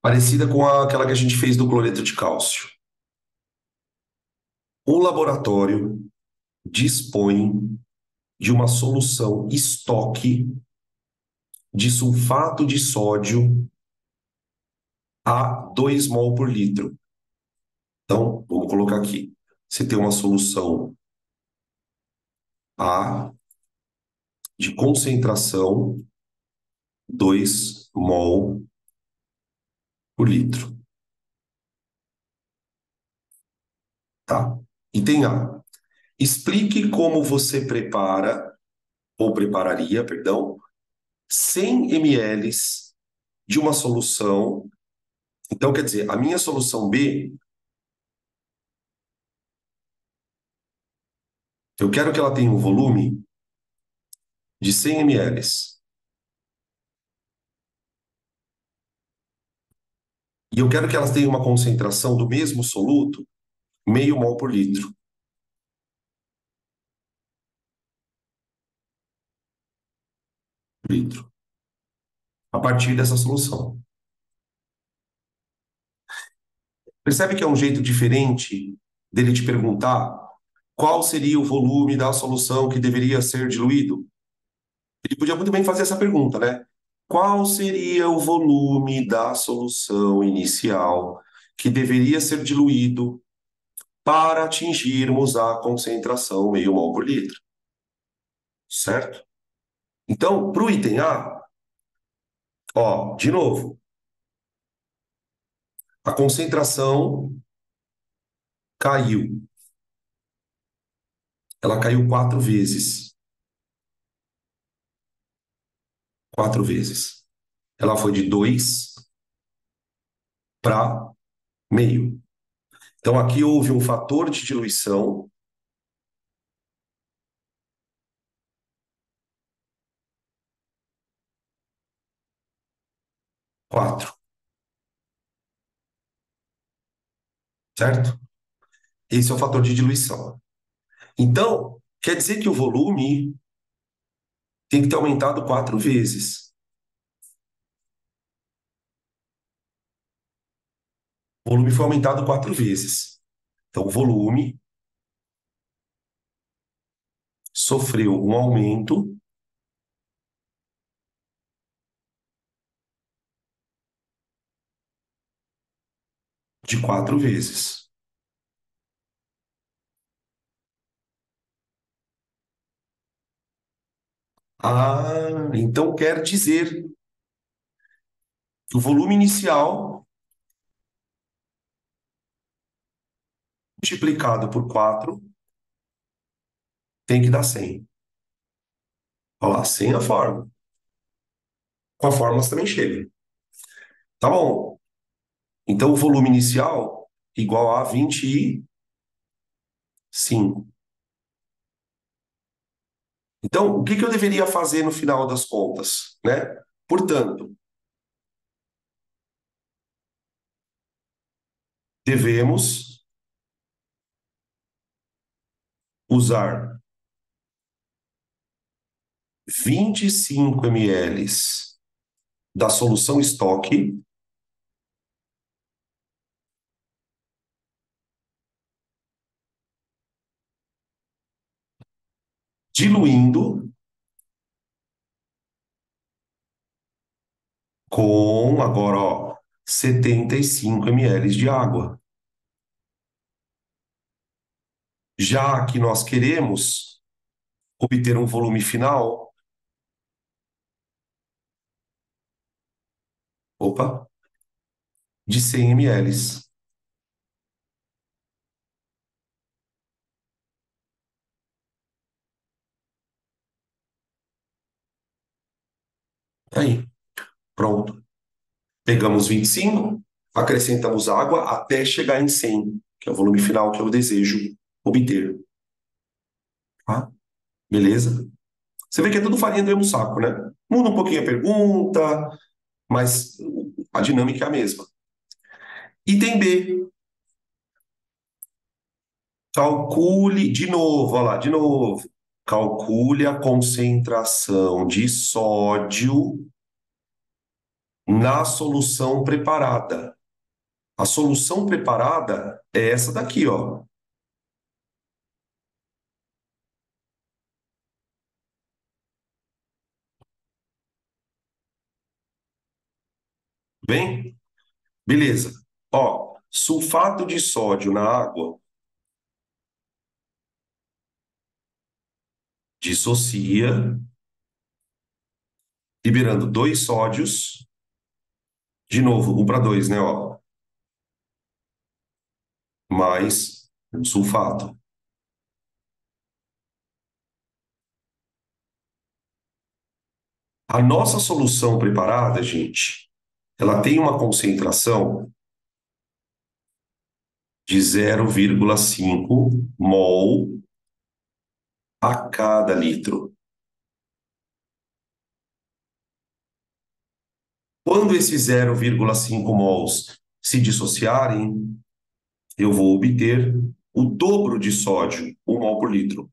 Parecida com aquela que a gente fez do cloreto de cálcio. O laboratório dispõe de uma solução estoque de sulfato de sódio a 2 mol por litro. Então, vamos colocar aqui. Você tem uma solução A de concentração 2 mol por litro, tá? Item A. Explique como você prepara, ou prepararia, perdão, 100 ml de uma solução. Então, quer dizer, a minha solução B, eu quero que ela tenha um volume de 100 ml. E eu quero que elas tenham uma concentração do mesmo soluto, meio mol por litro. Litro. A partir dessa solução. Percebe que é um jeito diferente dele te perguntar qual seria o volume da solução que deveria ser diluído? Ele podia muito bem fazer essa pergunta, né? Qual seria o volume da solução inicial que deveria ser diluído para atingirmos a concentração meio mol por litro? Certo? Então, para o item A, ó, de novo, A concentração caiu. Ela caiu 4 vezes. 4 vezes. Ela foi de 2 para meio. Então, aqui houve um fator de diluição, 4, certo? Esse é o fator de diluição. Então, quer dizer que o volume tem que ter aumentado 4 vezes. O volume foi aumentado 4 vezes. Então, o volume sofreu um aumento de 4 vezes. Ah, então quer dizer que o volume inicial multiplicado por 4 tem que dar 100. Olha lá, 100 é a fórmula. Com a fórmula você também chega. Tá bom. Então o volume inicial igual a 25. Então, o que que eu deveria fazer no final das contas, né? Portanto, devemos usar 25 ml da solução estoque, diluindo com, agora, ó, 75 ml de água. Já que nós queremos obter um volume final, opa, de 100 ml. Aí, pronto. Pegamos 25, acrescentamos água até chegar em 100, que é o volume final que eu desejo obter. Tá? Beleza? Você vê que é tudo farinha do mesmo saco, né? Muda um pouquinho a pergunta, mas a dinâmica é a mesma. Item B. Calcule, de novo, olha lá, de novo. Calcule a concentração de sódio na solução preparada. A solução preparada é essa daqui, ó. Bem? Beleza. Ó, sulfato de sódio na água dissocia, liberando 2 sódios. De novo, 1 para 2, né? Ó, mais um sulfato. A nossa solução preparada, gente, ela tem uma concentração de 0,5 mol a cada litro. Quando esses 0,5 mols se dissociarem, eu vou obter o dobro de sódio, 1 mol por litro.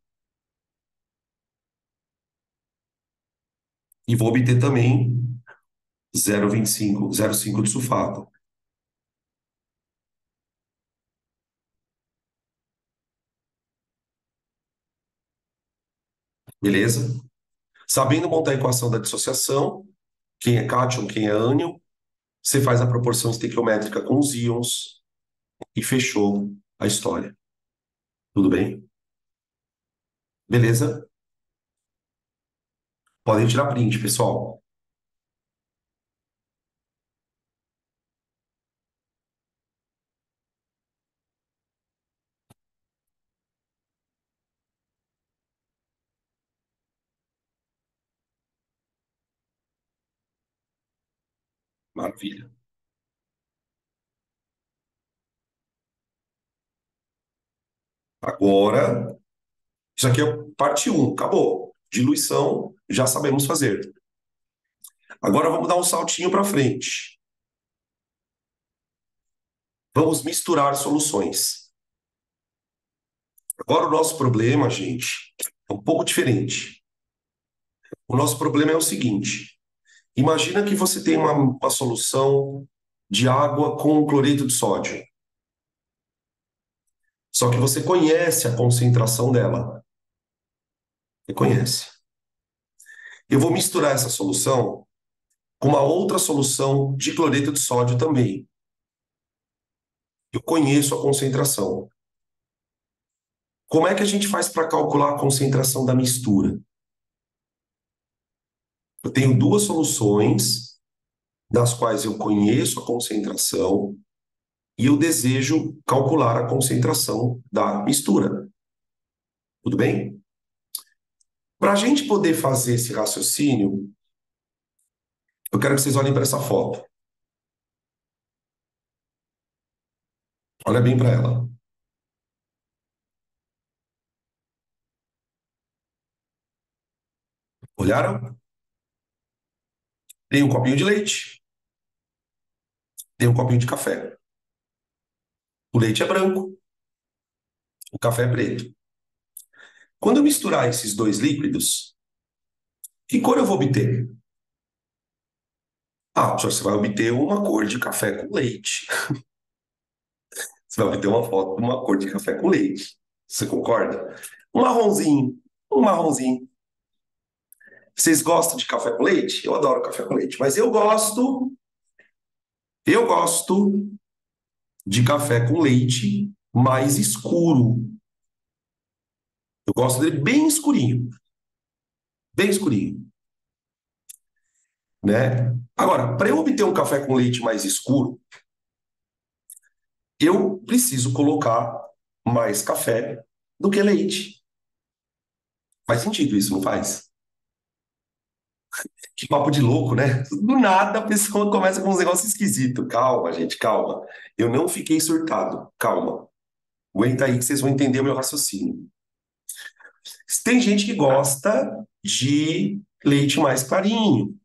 E vou obter também 0,25, 0,5 de sulfato. Beleza? Sabendo montar a equação da dissociação, quem é cátion, quem é ânion, você faz a proporção estequiométrica com os íons e fechou a história. Tudo bem? Beleza? Podem tirar print, pessoal. Maravilha. Agora, isso aqui é parte um, acabou. Diluição, já sabemos fazer. Agora vamos dar um saltinho para frente. Vamos misturar soluções. Agora o nosso problema, gente, é um pouco diferente. O nosso problema é o seguinte: imagina que você tem uma solução de água com cloreto de sódio. Só que você conhece a concentração dela. Você conhece. Eu vou misturar essa solução com uma outra solução de cloreto de sódio também. Eu conheço a concentração. Como é que a gente faz para calcular a concentração da mistura? Eu tenho duas soluções, das quais eu conheço a concentração, e eu desejo calcular a concentração da mistura. Tudo bem? Para a gente poder fazer esse raciocínio, eu quero que vocês olhem para essa foto. Olha bem para ela. Olharam? Tem um copinho de leite, tem um copinho de café. O leite é branco, o café é preto. Quando eu misturar esses dois líquidos, que cor eu vou obter? Ah, você vai obter uma cor de café com leite. Você vai obter uma foto de uma cor de café com leite. Você concorda? Um marronzinho, um marronzinho. Vocês gostam de café com leite? Eu adoro café com leite, mas eu gosto de café com leite mais escuro. Eu gosto dele bem escurinho, né? Agora, para eu obter um café com leite mais escuro, eu preciso colocar mais café do que leite. Faz sentido isso, não faz? Que papo de louco, né? Do nada a pessoa começa com uns negócios esquisitos. Calma, gente, calma. Eu não fiquei surtado. Calma. Aguenta aí que vocês vão entender o meu raciocínio. Tem gente que gosta de leite mais clarinho,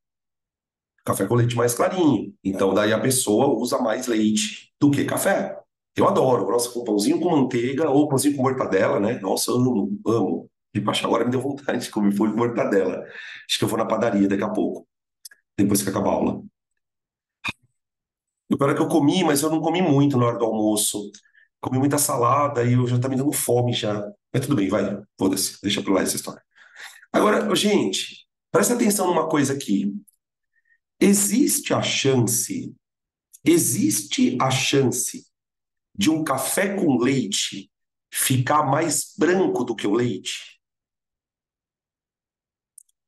café com leite mais clarinho. Então, daí a pessoa usa mais leite do que café. Eu adoro, nossa, com pãozinho com manteiga ou pãozinho com mortadela, né? Nossa, eu amo, amo. E paixão, agora me deu vontade de comer pão com mortadela. Acho que eu vou na padaria daqui a pouco, depois que acabar a aula. O pior é que eu comi, mas eu não comi muito na hora do almoço. Comi muita salada e eu já tá me dando fome já. Mas tudo bem, vai. Foda-se, deixa pra lá essa história. Agora, gente, presta atenção numa coisa aqui. Existe a chance, existe a chance de um café com leite ficar mais branco do que o leite?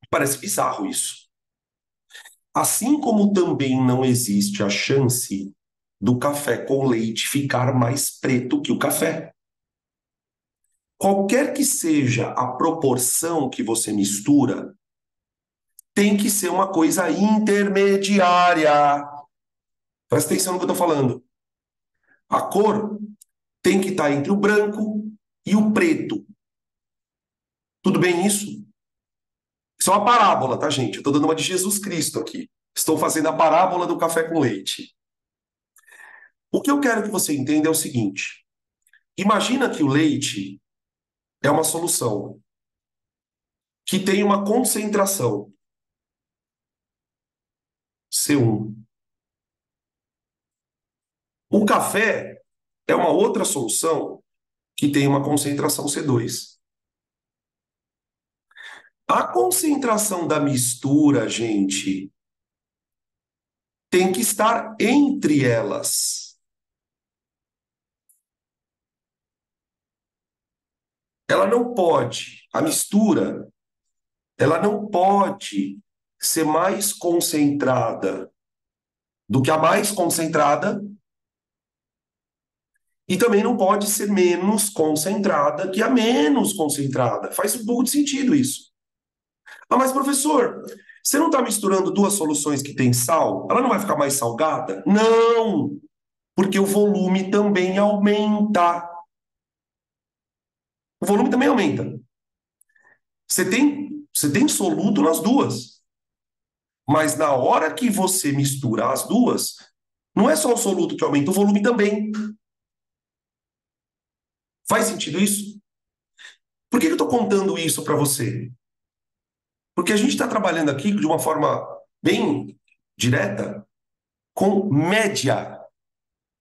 Parece bizarro isso. Assim como também não existe a chance do café com leite ficar mais preto que o café. Qualquer que seja a proporção que você mistura, tem que ser uma coisa intermediária. Presta atenção no que eu estou falando. A cor tem que estar entre o branco e o preto. Tudo bem isso? Isso é uma parábola, tá, gente? Eu estou dando uma de Jesus Cristo aqui. Estou fazendo a parábola do café com leite. O que eu quero que você entenda é o seguinte: imagina que o leite é uma solução que tem uma concentração C1. O café é uma outra solução que tem uma concentração C2. A concentração da mistura, gente, tem que estar entre elas. Ela não pode, a mistura, ela não pode ser mais concentrada do que a mais concentrada e também não pode ser menos concentrada que a menos concentrada. Faz um pouco de sentido isso. Ah, mas professor, Você não está misturando duas soluções que têm sal? Ela não vai ficar mais salgada? Não, porque o volume também aumenta. O volume também aumenta. Você tem soluto nas duas. Mas na hora que você mistura as duas, não é só o soluto que aumenta, o volume também. Faz sentido isso? Por que eu estou contando isso para você? Porque a gente está trabalhando aqui de uma forma bem direta com média,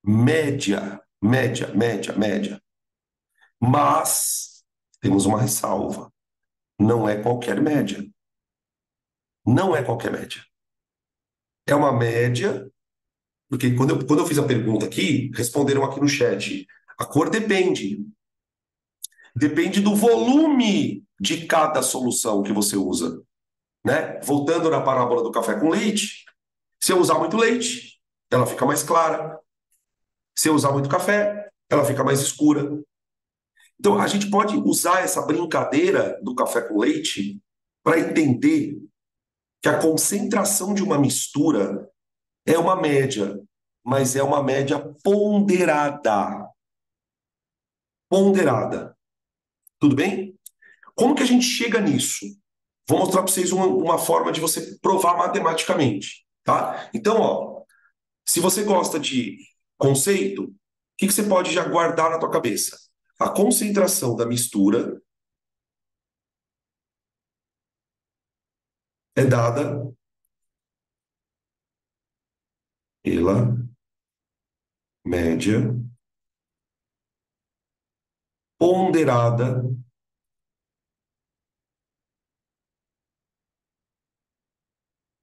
média. Mas temos uma ressalva: não é qualquer média. Não é qualquer média. É uma média, porque quando eu fiz a pergunta aqui, responderam aqui no chat: a cor depende. Depende do volume de cada solução que você usa, né? Voltando na parábola do café com leite, se eu usar muito leite, ela fica mais clara. Se eu usar muito café, ela fica mais escura. Então, a gente pode usar essa brincadeira do café com leite para entender que a concentração de uma mistura é uma média, mas é uma média ponderada. Ponderada. Tudo bem? Como que a gente chega nisso? Vou mostrar para vocês uma forma de você provar matematicamente, tá? Então, ó, se você gosta de conceito, o que você pode já guardar na tua cabeça? A concentração da mistura é dada pela média ponderada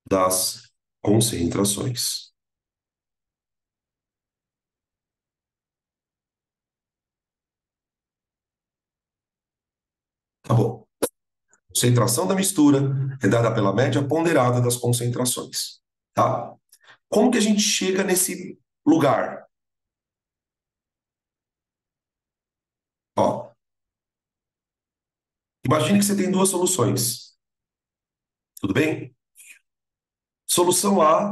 das concentrações. Tá bom. Concentração da mistura é dada pela média ponderada das concentrações, tá? Como que a gente chega nesse lugar? Ó, imagine que você tem duas soluções, tudo bem? Solução A,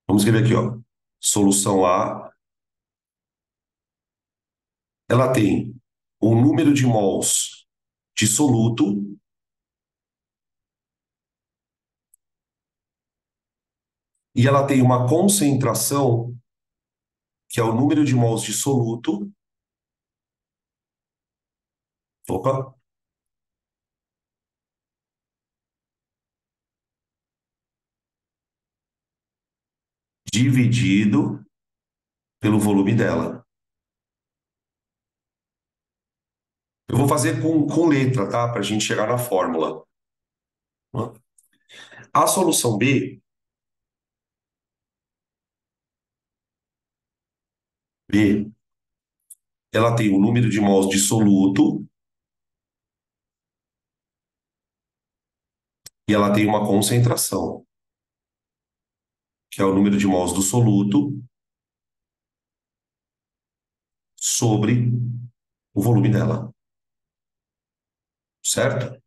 vamos escrever aqui, ó. Solução A, ela tem um número de mols de soluto e ela tem uma concentração, que é o número de mols de soluto, opa, dividido pelo volume dela. Eu vou fazer com letra, tá? Para a gente chegar na fórmula. A solução B, ela tem o número de mols de soluto e ela tem uma concentração, que é o número de mols do soluto sobre o volume dela, certo?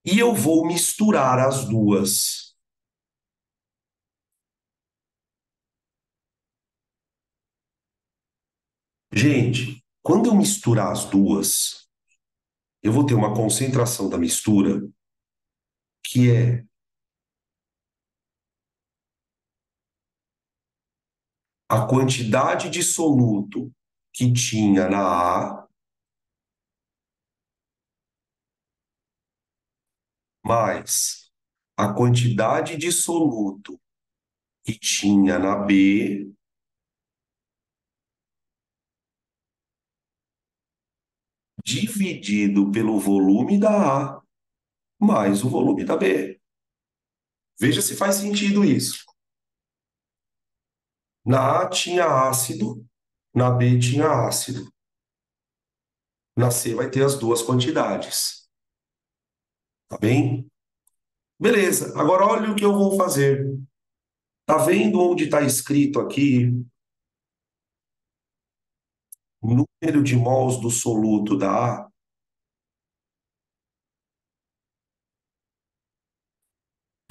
E eu vou misturar as duas. Gente, quando eu misturar as duas, eu vou ter uma concentração da mistura que é a quantidade de soluto que tinha na A mais a quantidade de soluto que tinha na B dividido pelo volume da A mais o volume da B. Veja se faz sentido isso. Na A tinha ácido, na B tinha ácido. Na C vai ter as duas quantidades. Tá bem? Beleza. Agora olha o que eu vou fazer. Tá vendo onde está escrito aqui número de mols do soluto da A?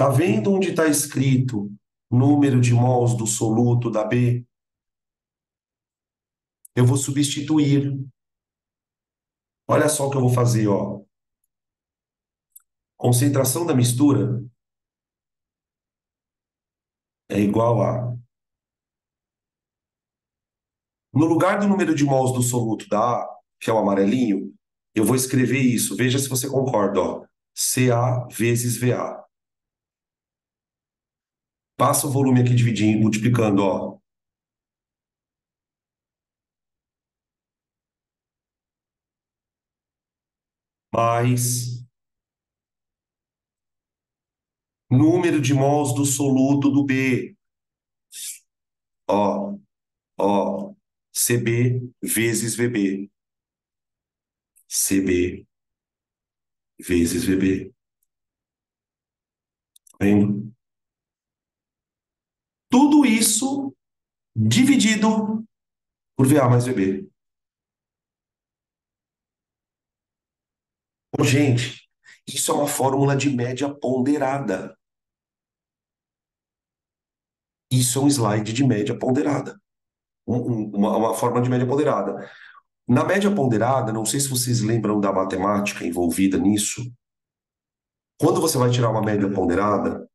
Tá vendo onde está escrito número de mols do soluto da B? Eu vou substituir. Olha só o que eu vou fazer, ó. Concentração da mistura é igual a... No lugar do número de mols do soluto da A, que é o amarelinho, eu vou escrever isso. Veja se você concorda, ó. Ca vezes Va. Passa o volume aqui dividindo, multiplicando, ó. Mais número de mols do soluto do B. Ó, ó. Cb vezes Vb. Cb vezes Vb. Tá vendo? Tudo isso dividido por Va mais Vb. Ô, gente, isso é uma fórmula de média ponderada. Isso é um slide de média ponderada. Uma forma de média ponderada. Na média ponderada, não sei se vocês lembram da matemática envolvida nisso. Quando você vai tirar uma média ponderada,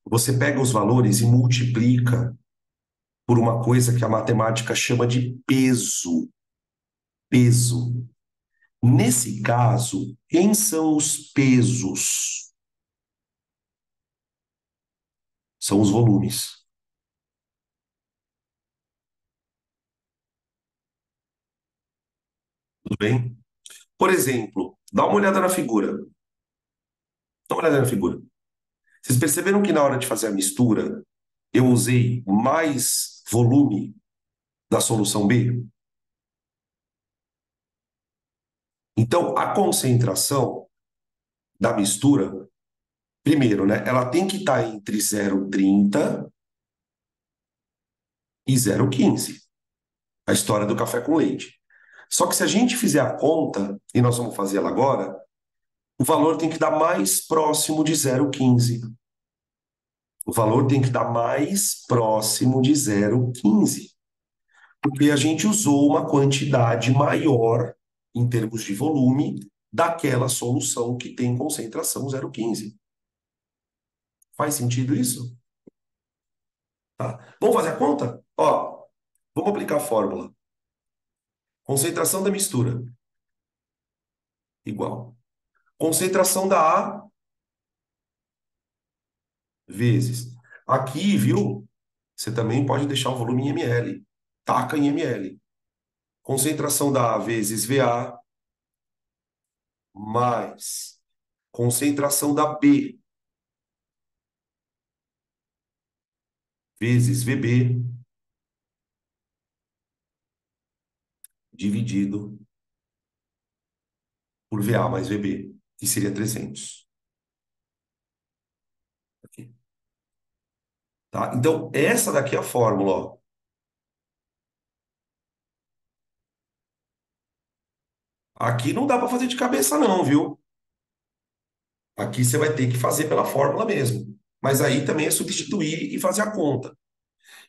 você pega os valores e multiplica por uma coisa que a matemática chama de peso. Peso. Nesse caso, quem são os pesos? São os volumes. Tudo bem? Por exemplo, dá uma olhada na figura. Dá uma olhada na figura. Vocês perceberam que na hora de fazer a mistura, eu usei mais volume da solução B? Então, a concentração da mistura, primeiro, né, ela tem que estar entre 0,30 e 0,15. A história do café com leite. Só que se a gente fizer a conta, e nós vamos fazer ela agora, o valor tem que dar mais próximo de 0,15. O valor tem que dar mais próximo de 0,15. Porque a gente usou uma quantidade maior, em termos de volume, daquela solução que tem concentração 0,15. Faz sentido isso? Tá? Vamos fazer a conta? Ó, vamos aplicar a fórmula. Concentração da mistura, igual. Concentração da A, vezes. Aqui, viu? Você também pode deixar o volume em ml. Taca em ml. Concentração da A vezes VA, mais concentração da B vezes VB, dividido por VA mais VB, que seria 300. Aqui. Tá? Então, essa daqui é a fórmula, ó. Aqui não dá para fazer de cabeça não, viu? Aqui você vai ter que fazer pela fórmula mesmo. Mas aí também é substituir e fazer a conta.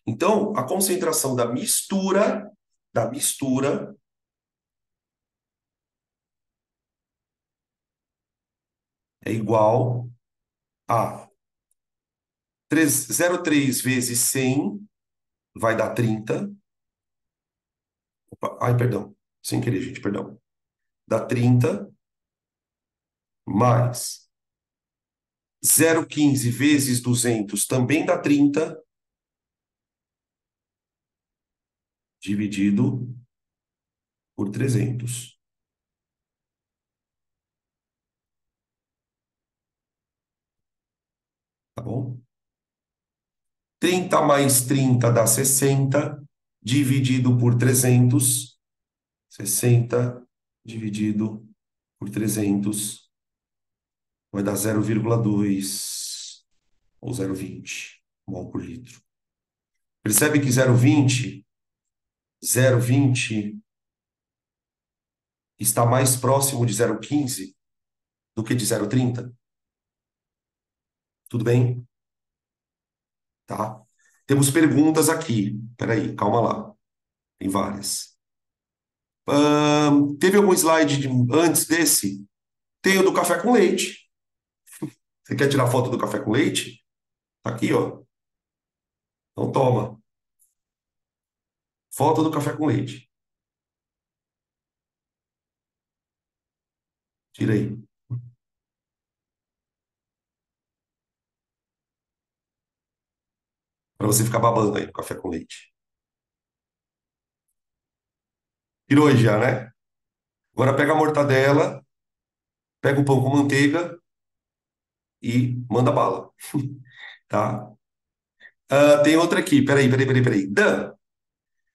Então, a concentração da mistura é igual a 0,3 vezes 100 vai dar 30. Opa, ai, perdão. Sem querer, gente, perdão. Dá 30 mais 0,15 vezes 200 também dá 30, dividido por 300. Tá bom? 30 mais 30 dá 60, dividido por 300. 60 dividido por 300 vai dar 0,2 ou 0,20 mol por litro. Percebe que 0,20 está mais próximo de 0,15 do que de 0,30? Tudo bem? Tá. Temos perguntas aqui. Peraí, calma lá. Tem várias. Teve algum slide antes desse? Tem o do café com leite. Você quer tirar foto do café com leite? Tá aqui, ó. Então toma. Foto do café com leite. Tira aí. Pra você ficar babando aí no café com leite. Tirou aí já, né? Agora pega a mortadela, pega o pão com manteiga e manda bala, tá? Tem outra aqui. Peraí. Dan,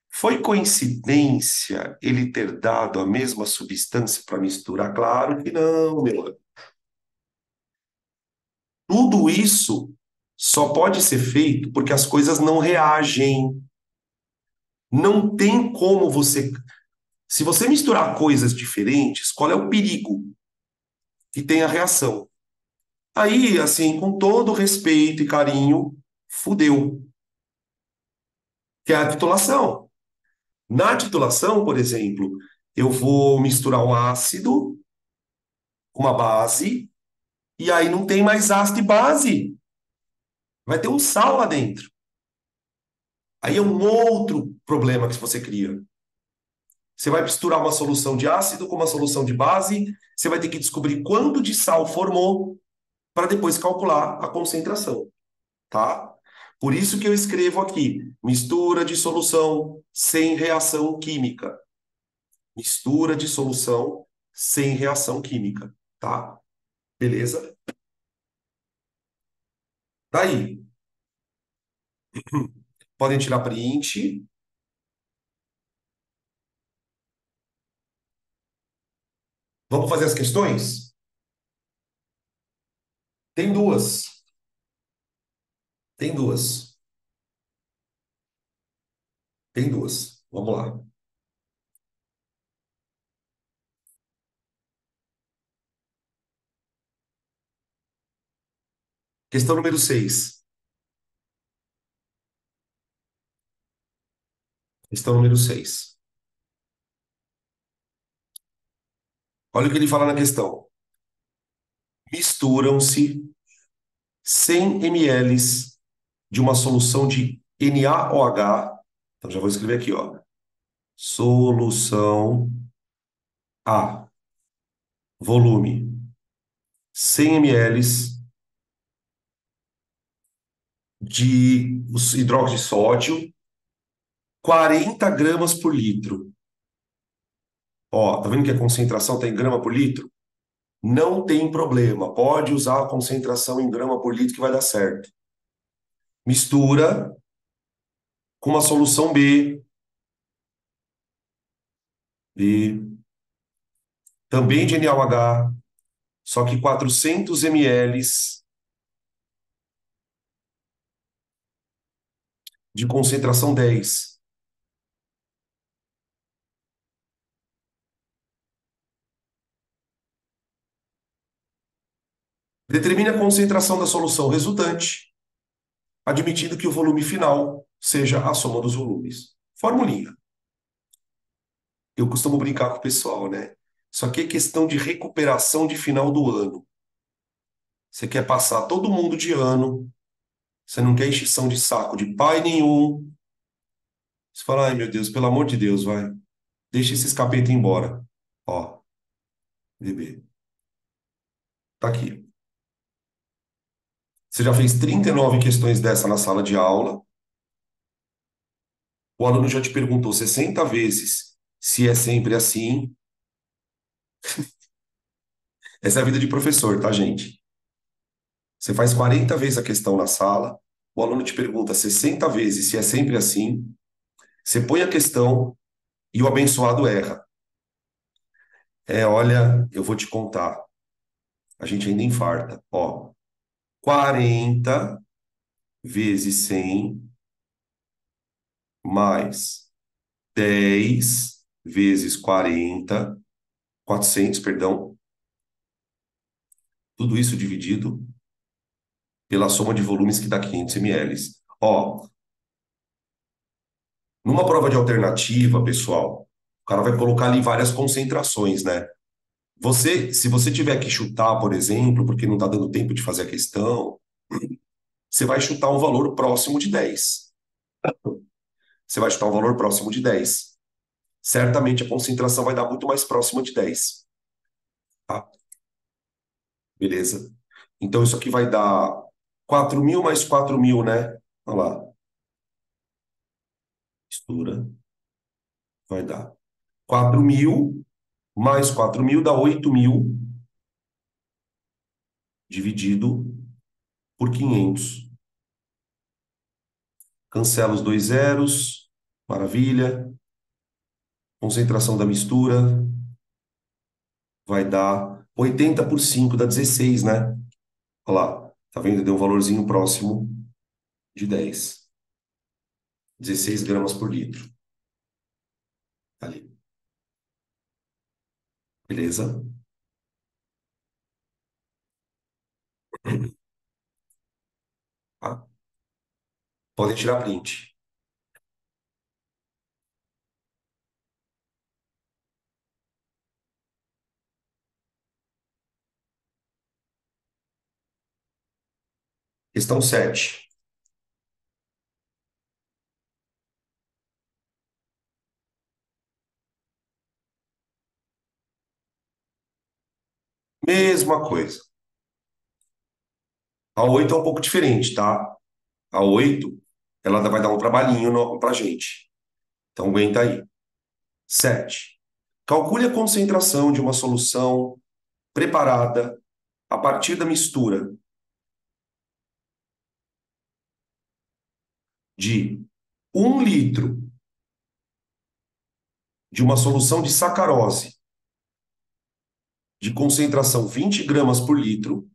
foi coincidência ele ter dado a mesma substância para misturar? Claro que não, meu amigo. Tudo isso só pode ser feito porque as coisas não reagem. Não tem como você. Se você misturar coisas diferentes, qual é o perigo? Que tenha reação. Aí, assim, com todo respeito e carinho, fudeu. Que é a titulação. Na titulação, por exemplo, eu vou misturar um ácido, uma base, e aí não tem mais ácido e base. Vai ter um sal lá dentro. Aí é um outro problema que você cria. Você vai misturar uma solução de ácido com uma solução de base, você vai ter que descobrir quanto de sal formou para depois calcular a concentração, tá? Por isso que eu escrevo aqui, mistura de solução sem reação química. Mistura de solução sem reação química, tá? Beleza? Daí, podem tirar print. Vamos fazer as questões? Tem duas. Tem duas. Tem duas. Vamos lá. Questão número 6. Questão número 6. Olha o que ele fala na questão. Misturam-se 100 ml de uma solução de NaOH. Então já vou escrever aqui, ó. Solução A. Volume 100 ml de hidróxido de sódio, 40 gramas por litro. Ó, tá vendo que a concentração está em grama por litro? Não tem problema, pode usar a concentração em grama por litro que vai dar certo. Mistura com uma solução B, também de NaOH, só que 400 ml de concentração 10. Determine a concentração da solução resultante, admitindo que o volume final seja a soma dos volumes. Formulinha. Eu costumo brincar com o pessoal, né? Isso aqui é questão de recuperação de final do ano. Você quer passar todo mundo de ano, você não quer encheção de saco de pai nenhum. Você fala, ai meu Deus, pelo amor de Deus, vai. Deixa esse escapeta ir embora. Ó, bebê. Tá aqui. Você já fez 39 questões dessa na sala de aula. O aluno já te perguntou 60 vezes se é sempre assim. Essa é a vida de professor, tá, gente? Você faz 40 vezes a questão na sala, o aluno te pergunta 60 vezes se é sempre assim. Você põe a questão e o abençoado erra. Olha, eu vou te contar. A gente ainda infarta. Ó, 40 vezes 100 mais 10 vezes 400, perdão. Tudo isso dividido pela soma de volumes que dá 500 ml. Ó, numa prova de alternativa, pessoal, o cara vai colocar ali várias concentrações, né? Se você tiver que chutar, por exemplo, porque não está dando tempo de fazer a questão, você vai chutar um valor próximo de 10. Você vai chutar um valor próximo de 10. Certamente a concentração vai dar muito mais próxima de 10. Tá? Beleza? Então isso aqui vai dar 4.000 mais 4.000, né? Olha lá. Mistura. Vai dar 4.000 mais 4.000 dá 8.000 dividido por 500. Cancela os dois zeros. Maravilha. Concentração da mistura vai dar 80 por 5, dá 16, né? Olha lá. Tá vendo? Deu um valorzinho próximo de 10. 16 gramas por litro. Ali. Beleza? Tá? Podem tirar print. Questão 7. Mesma coisa. A 8 é um pouco diferente, tá? A 8, ela vai dar um trabalhinho pra gente. Então aguenta aí. 7. Calcule a concentração de uma solução preparada a partir da mistura de 1 litro de uma solução de sacarose de concentração 20 gramas por litro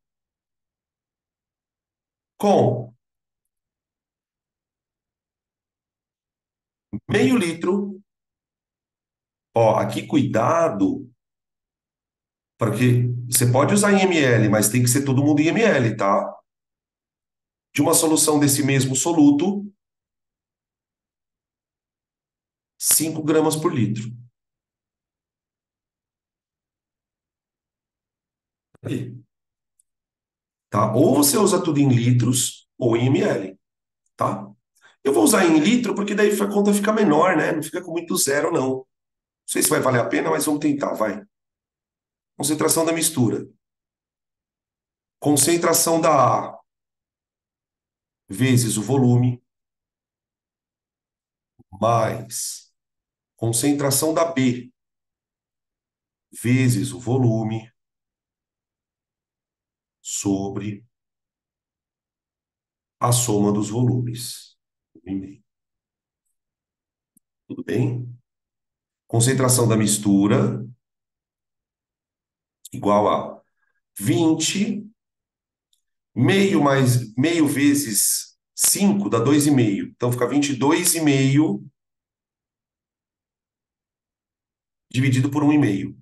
com meio litro. Ó, aqui cuidado, porque você pode usar em ml, mas tem que ser todo mundo em ml, tá? De uma solução desse mesmo soluto, 5 gramas por litro. Aí, tá? Ou você usa tudo em litros ou em ml, tá? Eu vou usar em litro porque daí a conta fica menor, né? Não fica com muito zero, não. Não sei se vai valer a pena, mas vamos tentar, vai. Concentração da mistura. Concentração da A vezes o volume, mais concentração da B vezes o volume, sobre a soma dos volumes. Tudo bem? Concentração da mistura igual a 20, meio vezes 5 dá 2,5. Então fica 22,5 dividido por 1,5.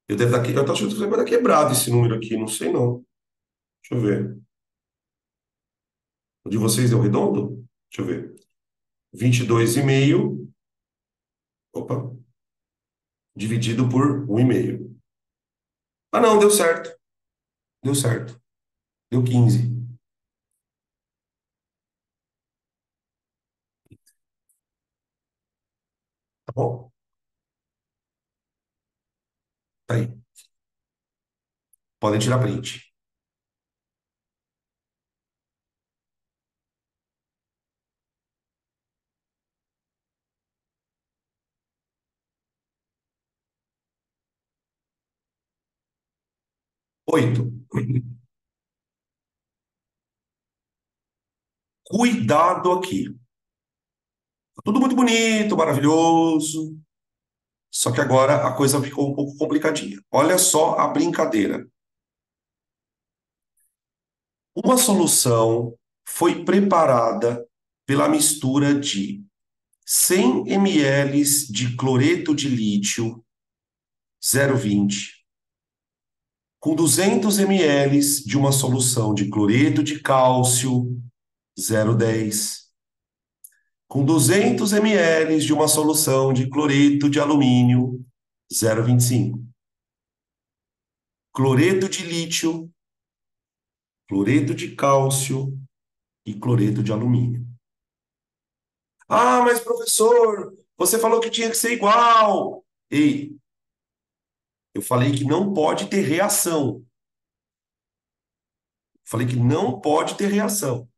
Eu tô achando que vai dar quebrado esse número aqui, não sei não. Deixa eu ver. O de vocês deu redondo? Deixa eu ver. 22,5, opa, dividido por 1,5. Ah, não, deu certo. Deu certo. Deu 15. Tá bom? Tá aí. Podem tirar print. 8. Cuidado aqui. Tá tudo muito bonito, maravilhoso. Só que agora a coisa ficou um pouco complicadinha. Olha só a brincadeira. Uma solução foi preparada pela mistura de 100 ml de cloreto de lítio 0,20 Com 200 ml de uma solução de cloreto de cálcio 0,10, com 200 ml de uma solução de cloreto de alumínio 0,25, cloreto de lítio, cloreto de cálcio e cloreto de alumínio. Ah, mas professor, você falou que tinha que ser igual. Ei, eu falei que não pode ter reação. Falei que não pode ter reação.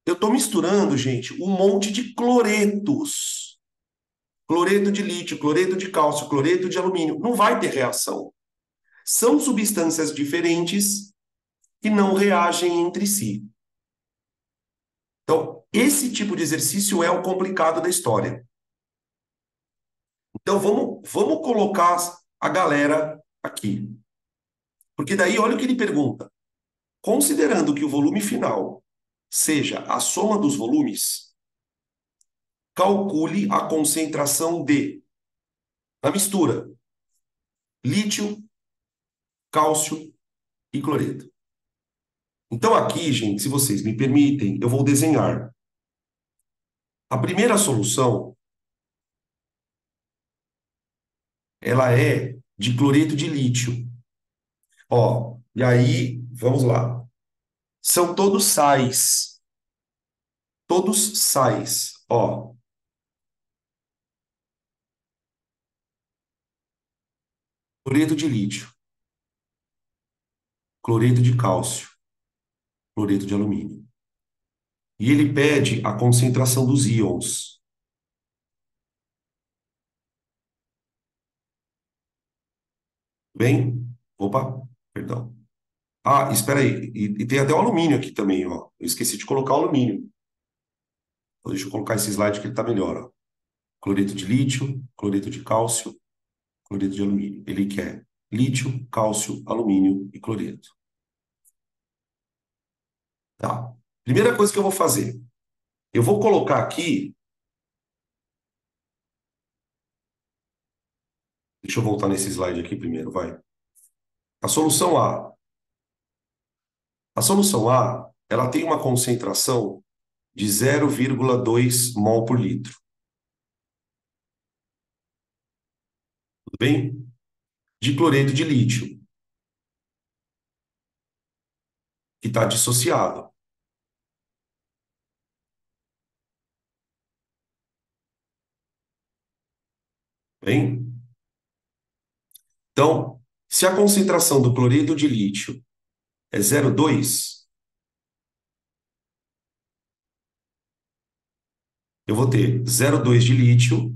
Eu estou misturando, gente, um monte de cloretos. Cloreto de lítio, cloreto de cálcio, cloreto de alumínio. Não vai ter reação. São substâncias diferentes que não reagem entre si. Então, esse tipo de exercício é o complicado da história. Então, vamos colocar a galera aqui. Porque daí, olha o que ele pergunta. Considerando que o volume final seja a soma dos volumes, calcule a concentração de, na mistura, lítio, cálcio e cloreto. Então aqui, gente, se vocês me permitem, eu vou desenhar. A primeira solução, ela é de cloreto de lítio. Ó, e aí, vamos lá. São todos sais. Todos sais. Ó, cloreto de lítio, cloreto de cálcio, cloreto de alumínio. E ele pede a concentração dos íons. Bem? Opa, perdão. Ah, espera aí. E tem até o alumínio aqui também, ó. Eu esqueci de colocar o alumínio. Então, deixa eu colocar esse slide que ele tá melhor, ó. Cloreto de lítio, cloreto de cálcio, cloreto de alumínio. Ele quer lítio, cálcio, alumínio e cloreto. Tá. Primeira coisa que eu vou fazer. Eu vou colocar aqui. Deixa eu voltar nesse slide aqui primeiro, vai. A solução A. A solução A, ela tem uma concentração de 0,2 mol por litro. Tudo bem? De cloreto de lítio, que está dissociado. Bem? Então, se a concentração do cloreto de lítio é 0,2, eu vou ter 0,2 de lítio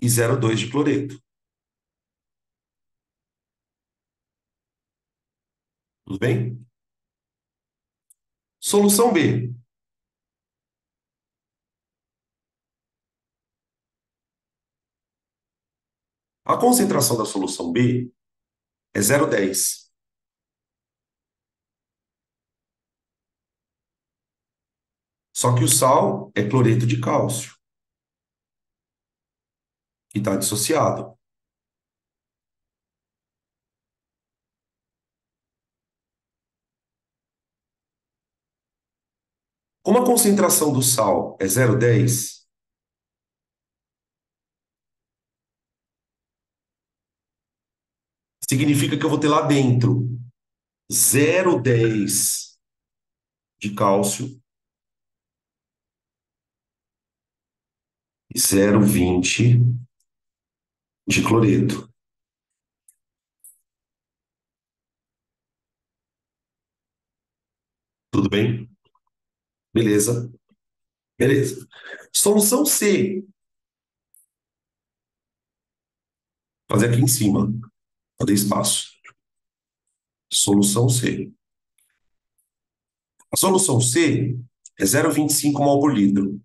e 0,2 de cloreto. Tudo bem? Solução B. A concentração da solução B é 0,10. Só que o sal é cloreto de cálcio, que está dissociado. Como a concentração do sal é 0,10, significa que eu vou ter lá dentro 0,10 de cálcio e 0,20 de cloreto. Tudo bem? Beleza. Beleza. Solução C. Fazer aqui em cima. Fazer espaço. Solução C. A solução C é 0,25 mol por litro.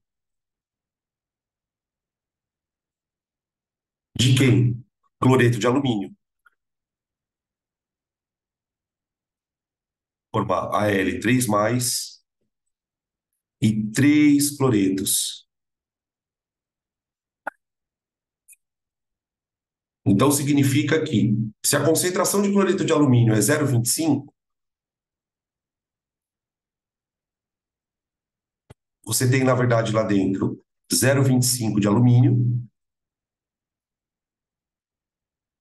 De quem? Cloreto de alumínio. Formar Al3+, e 3 cloretos. Então significa que se a concentração de cloreto de alumínio é 0,25, você tem, na verdade, lá dentro 0,25 de alumínio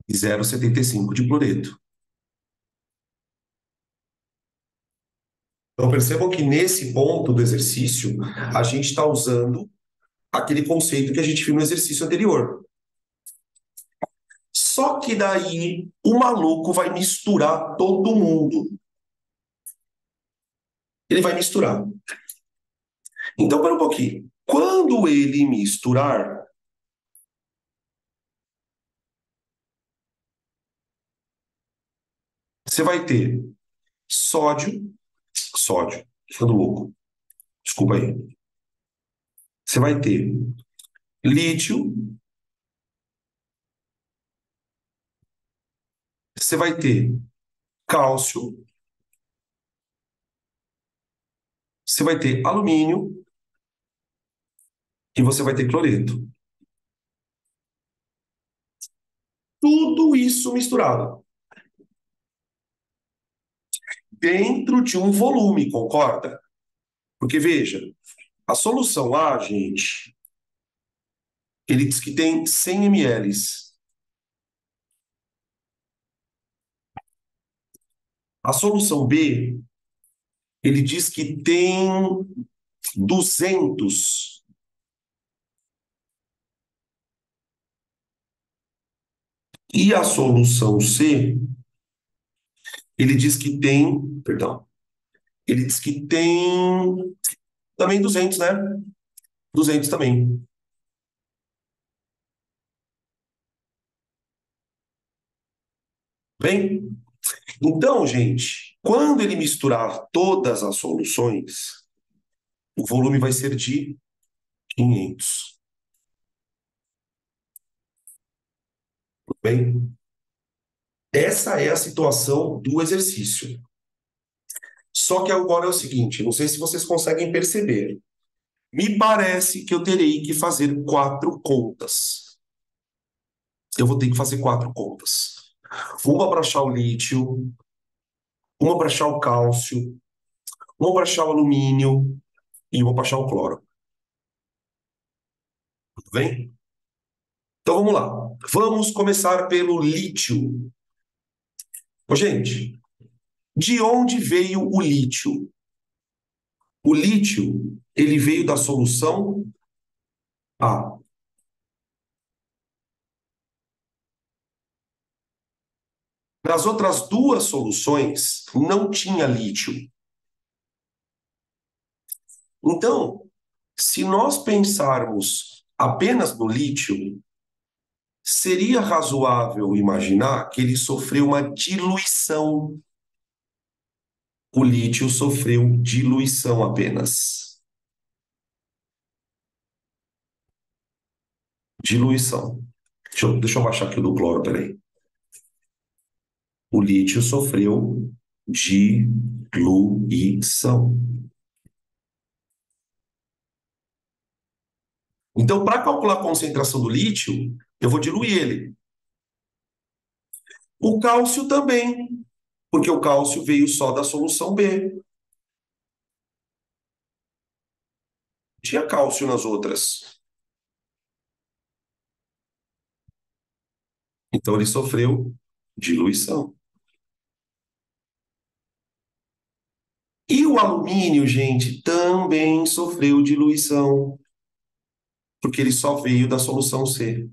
e 0,75 de cloreto. Então percebam que nesse ponto do exercício, a gente está usando aquele conceito que a gente viu no exercício anterior. Só que daí o maluco vai misturar todo mundo. Ele vai misturar. Então, pera um pouquinho. Quando ele misturar, você vai ter sódio, sódio, ficando louco, desculpa aí. Você vai ter lítio, você vai ter cálcio, você vai ter alumínio e você vai ter cloreto. Tudo isso misturado dentro de um volume, concorda? Porque veja, a solução A, gente, ele diz que tem 100 ml. A solução B, ele diz que tem 200. E a solução C, ele diz que tem, perdão, ele diz que tem também 200, né? 200 também. Bem, então, gente, quando ele misturar todas as soluções, o volume vai ser de 500. Bem, essa é a situação do exercício. Só que agora é o seguinte, não sei se vocês conseguem perceber. Me parece que eu terei que fazer 4 contas. Eu vou ter que fazer 4 contas. Uma para achar o lítio, uma para achar o cálcio, uma para achar o alumínio e uma para achar o cloro. Tudo bem? Então vamos lá. Vamos começar pelo lítio. Ô, gente, de onde veio o lítio? O lítio, ele veio da solução A. Nas outras duas soluções, não tinha lítio. Então, se nós pensarmos apenas no lítio, seria razoável imaginar que ele sofreu uma diluição. O lítio sofreu diluição apenas. Diluição. Deixa eu baixar aqui o do cloro, peraí. O lítio sofreu diluição. Então, para calcular a concentração do lítio, eu vou diluir ele. O cálcio também, porque o cálcio veio só da solução B. Tinha cálcio nas outras. Então, ele sofreu diluição. E o alumínio, gente, também sofreu diluição, porque ele só veio da solução C.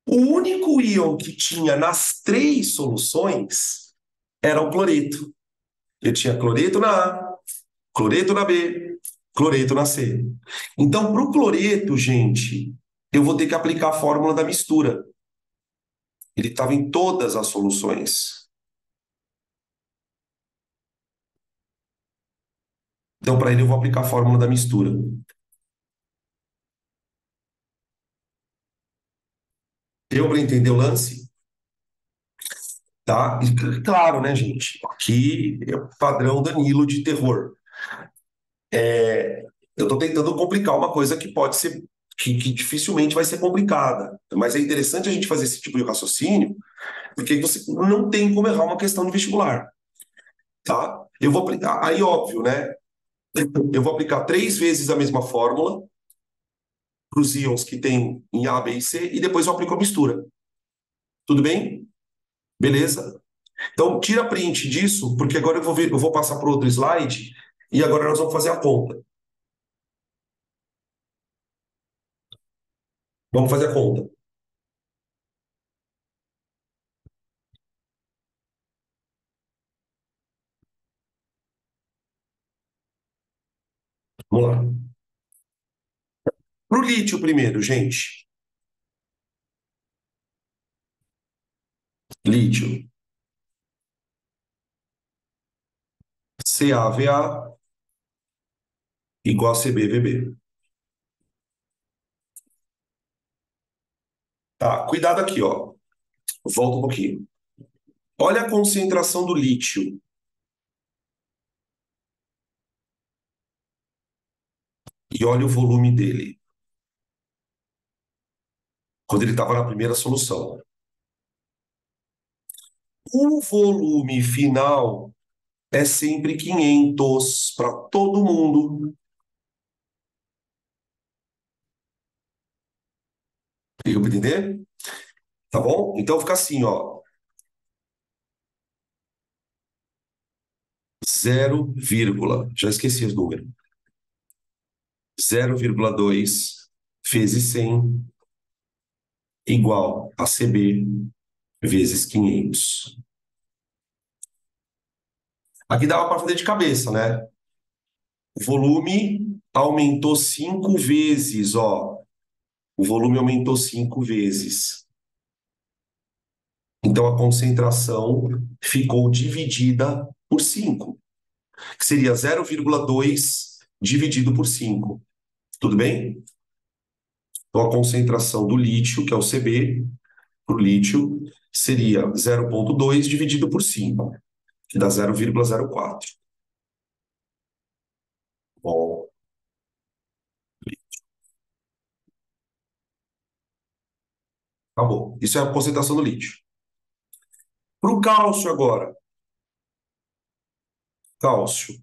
O único íon que tinha nas 3 soluções era o cloreto. Eu tinha cloreto na A, cloreto na B, cloreto na C. Então, para o cloreto, gente, eu vou ter que aplicar a fórmula da mistura. Ele estava em todas as soluções. Então, para ele, eu vou aplicar a fórmula da mistura. Deu para entender o lance? tá? E claro, né, gente? Aqui é o padrão Danilo de terror. Eu estou tentando complicar uma coisa que pode ser, que dificilmente vai ser complicada. Mas é interessante a gente fazer esse tipo de raciocínio, porque você não tem como errar uma questão de vestibular, tá? Eu vou aplicar, aí óbvio, né? Eu vou aplicar 3 vezes a mesma fórmula para os íons que tem em A, B e C, e depois eu aplico a mistura. Tudo bem? Beleza? Então, tira print disso, porque agora eu vou ver, eu vou passar para outro slide, e agora nós vamos fazer a conta. Vamos fazer a conta. Vamos lá. Para o lítio primeiro, gente. Lítio. CaVa igual a CbVb. Tá, cuidado aqui, ó. Volta um pouquinho. Olha a concentração do lítio e olha o volume dele, quando ele estava na primeira solução. O volume final é sempre 500 para todo mundo. Deu para entender? Tá bom? Então fica assim, ó. 0, já esqueci os números. 0,2 vezes 100 igual a CB vezes 500. Aqui dava para fazer de cabeça, né? O volume aumentou 5 vezes, ó. O volume aumentou 5 vezes. Então a concentração ficou dividida por 5, que seria 0,2 dividido por 5. Tudo bem? Então a concentração do lítio, que é o Cb, para o lítio, seria 0,2 dividido por 5, que dá 0,04. Bom, acabou. Isso é a concentração do lítio. Para o cálcio agora. Cálcio.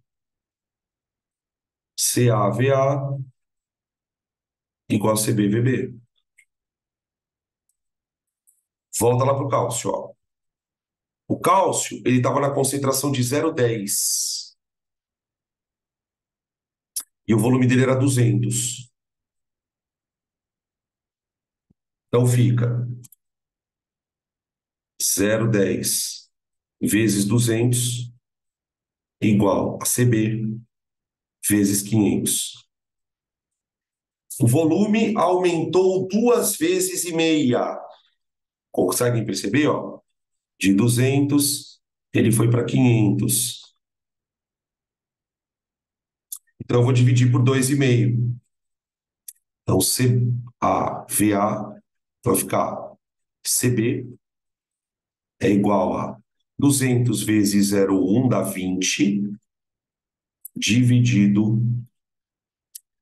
CaVa igual a CbVb. Volta lá para o cálcio, ó. O cálcio, ele estava na concentração de 0,10 e o volume dele era 200. Então fica 0,10 vezes 200 igual a CB vezes 500. O volume aumentou 2 vezes e meia. Conseguem perceber, ó? De 200, ele foi para 500. Então eu vou dividir por 2,5. Então CaVa vai ficar CB é igual a 200 vezes 0,1 dá 20, dividido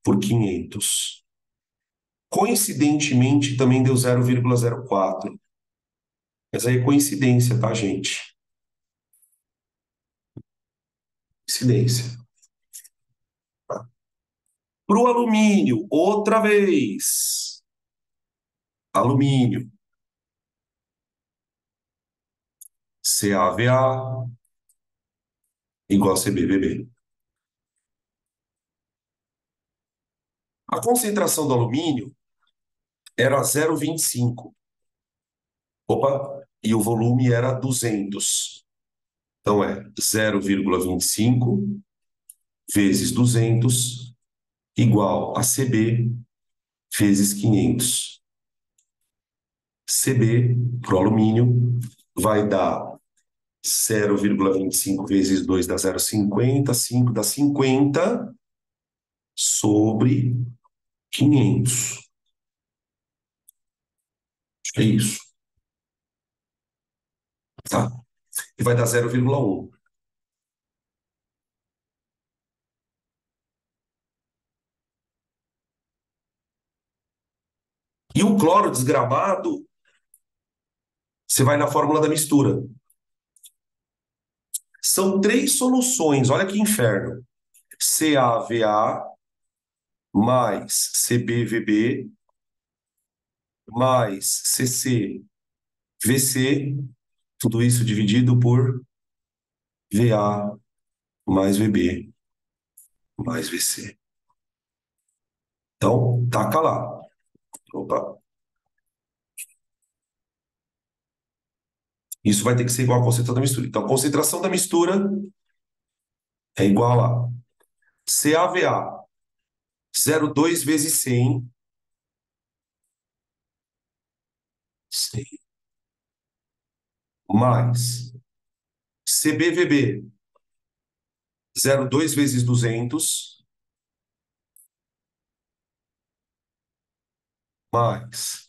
por 500. Coincidentemente, também deu 0,04. Mas aí é coincidência, tá, gente? Coincidência. Para o alumínio, outra vez. Alumínio. CaVa igual a CbVb. A concentração do alumínio era 0,25. Opa, e o volume era 200. Então é 0,25 vezes 200 igual a CB vezes 500. CB para o alumínio vai dar 0,25 vezes 2 dá 0,50, 5 dá 50 sobre 500. Acho que é isso, tá? e vai dar 0,1. E o cloro desgramado, você vai na fórmula da mistura. São três soluções, olha que inferno. CaVa mais CbVb mais CcVc, tudo isso dividido por Va mais Vb mais Vc. Então, taca lá. Opa. Isso vai ter que ser igual à concentração da mistura. Então, a concentração da mistura é igual a CaVa 0,2 vezes 100 mais CbVb 0,2 vezes 200 mais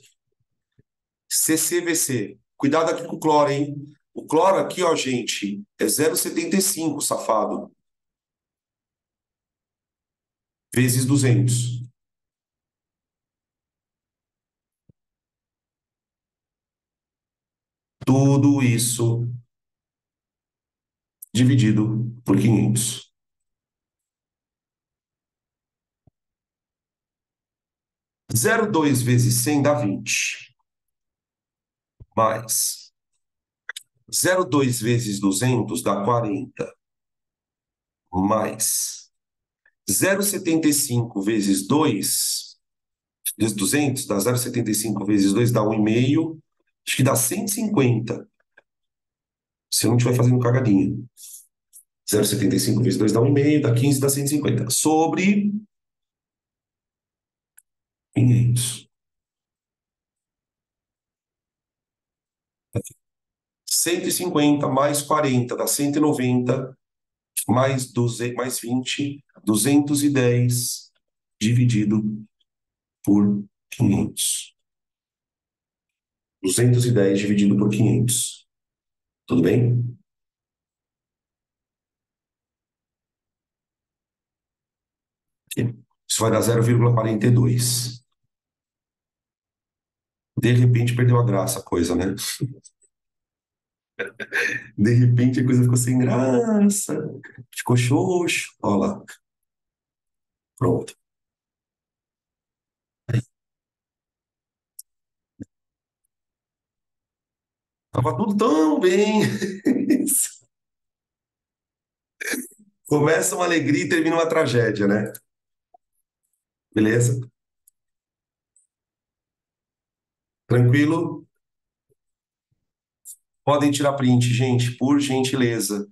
CCVC. Cuidado aqui com o cloro, hein? O cloro aqui, ó, gente, é 0,75, safado, vezes 200. Tudo isso dividido por 500. 0,2 vezes 100 dá 20. Mais 0,2 vezes 200 dá 40. Mais 0,75 vezes 2, vezes 200, dá 0,75 vezes 2 dá 1,5. Acho que dá 150, se eu não estiver fazendo cagadinha. 0,75 vezes 2 dá 1,5, dá 15, dá 150. Sobre 500. 150 mais 40 dá 190, mais 200, mais 20, 210 dividido por 500. 210 dividido por 500. Tudo bem? Isso vai dar 0,42. De repente perdeu a graça a coisa, né? De repente a coisa ficou sem graça, ficou xoxo. Olha lá, pronto. Tava tudo tão bem. Começa uma alegria e termina uma tragédia, né? Beleza? Tranquilo? Podem tirar print, gente, por gentileza.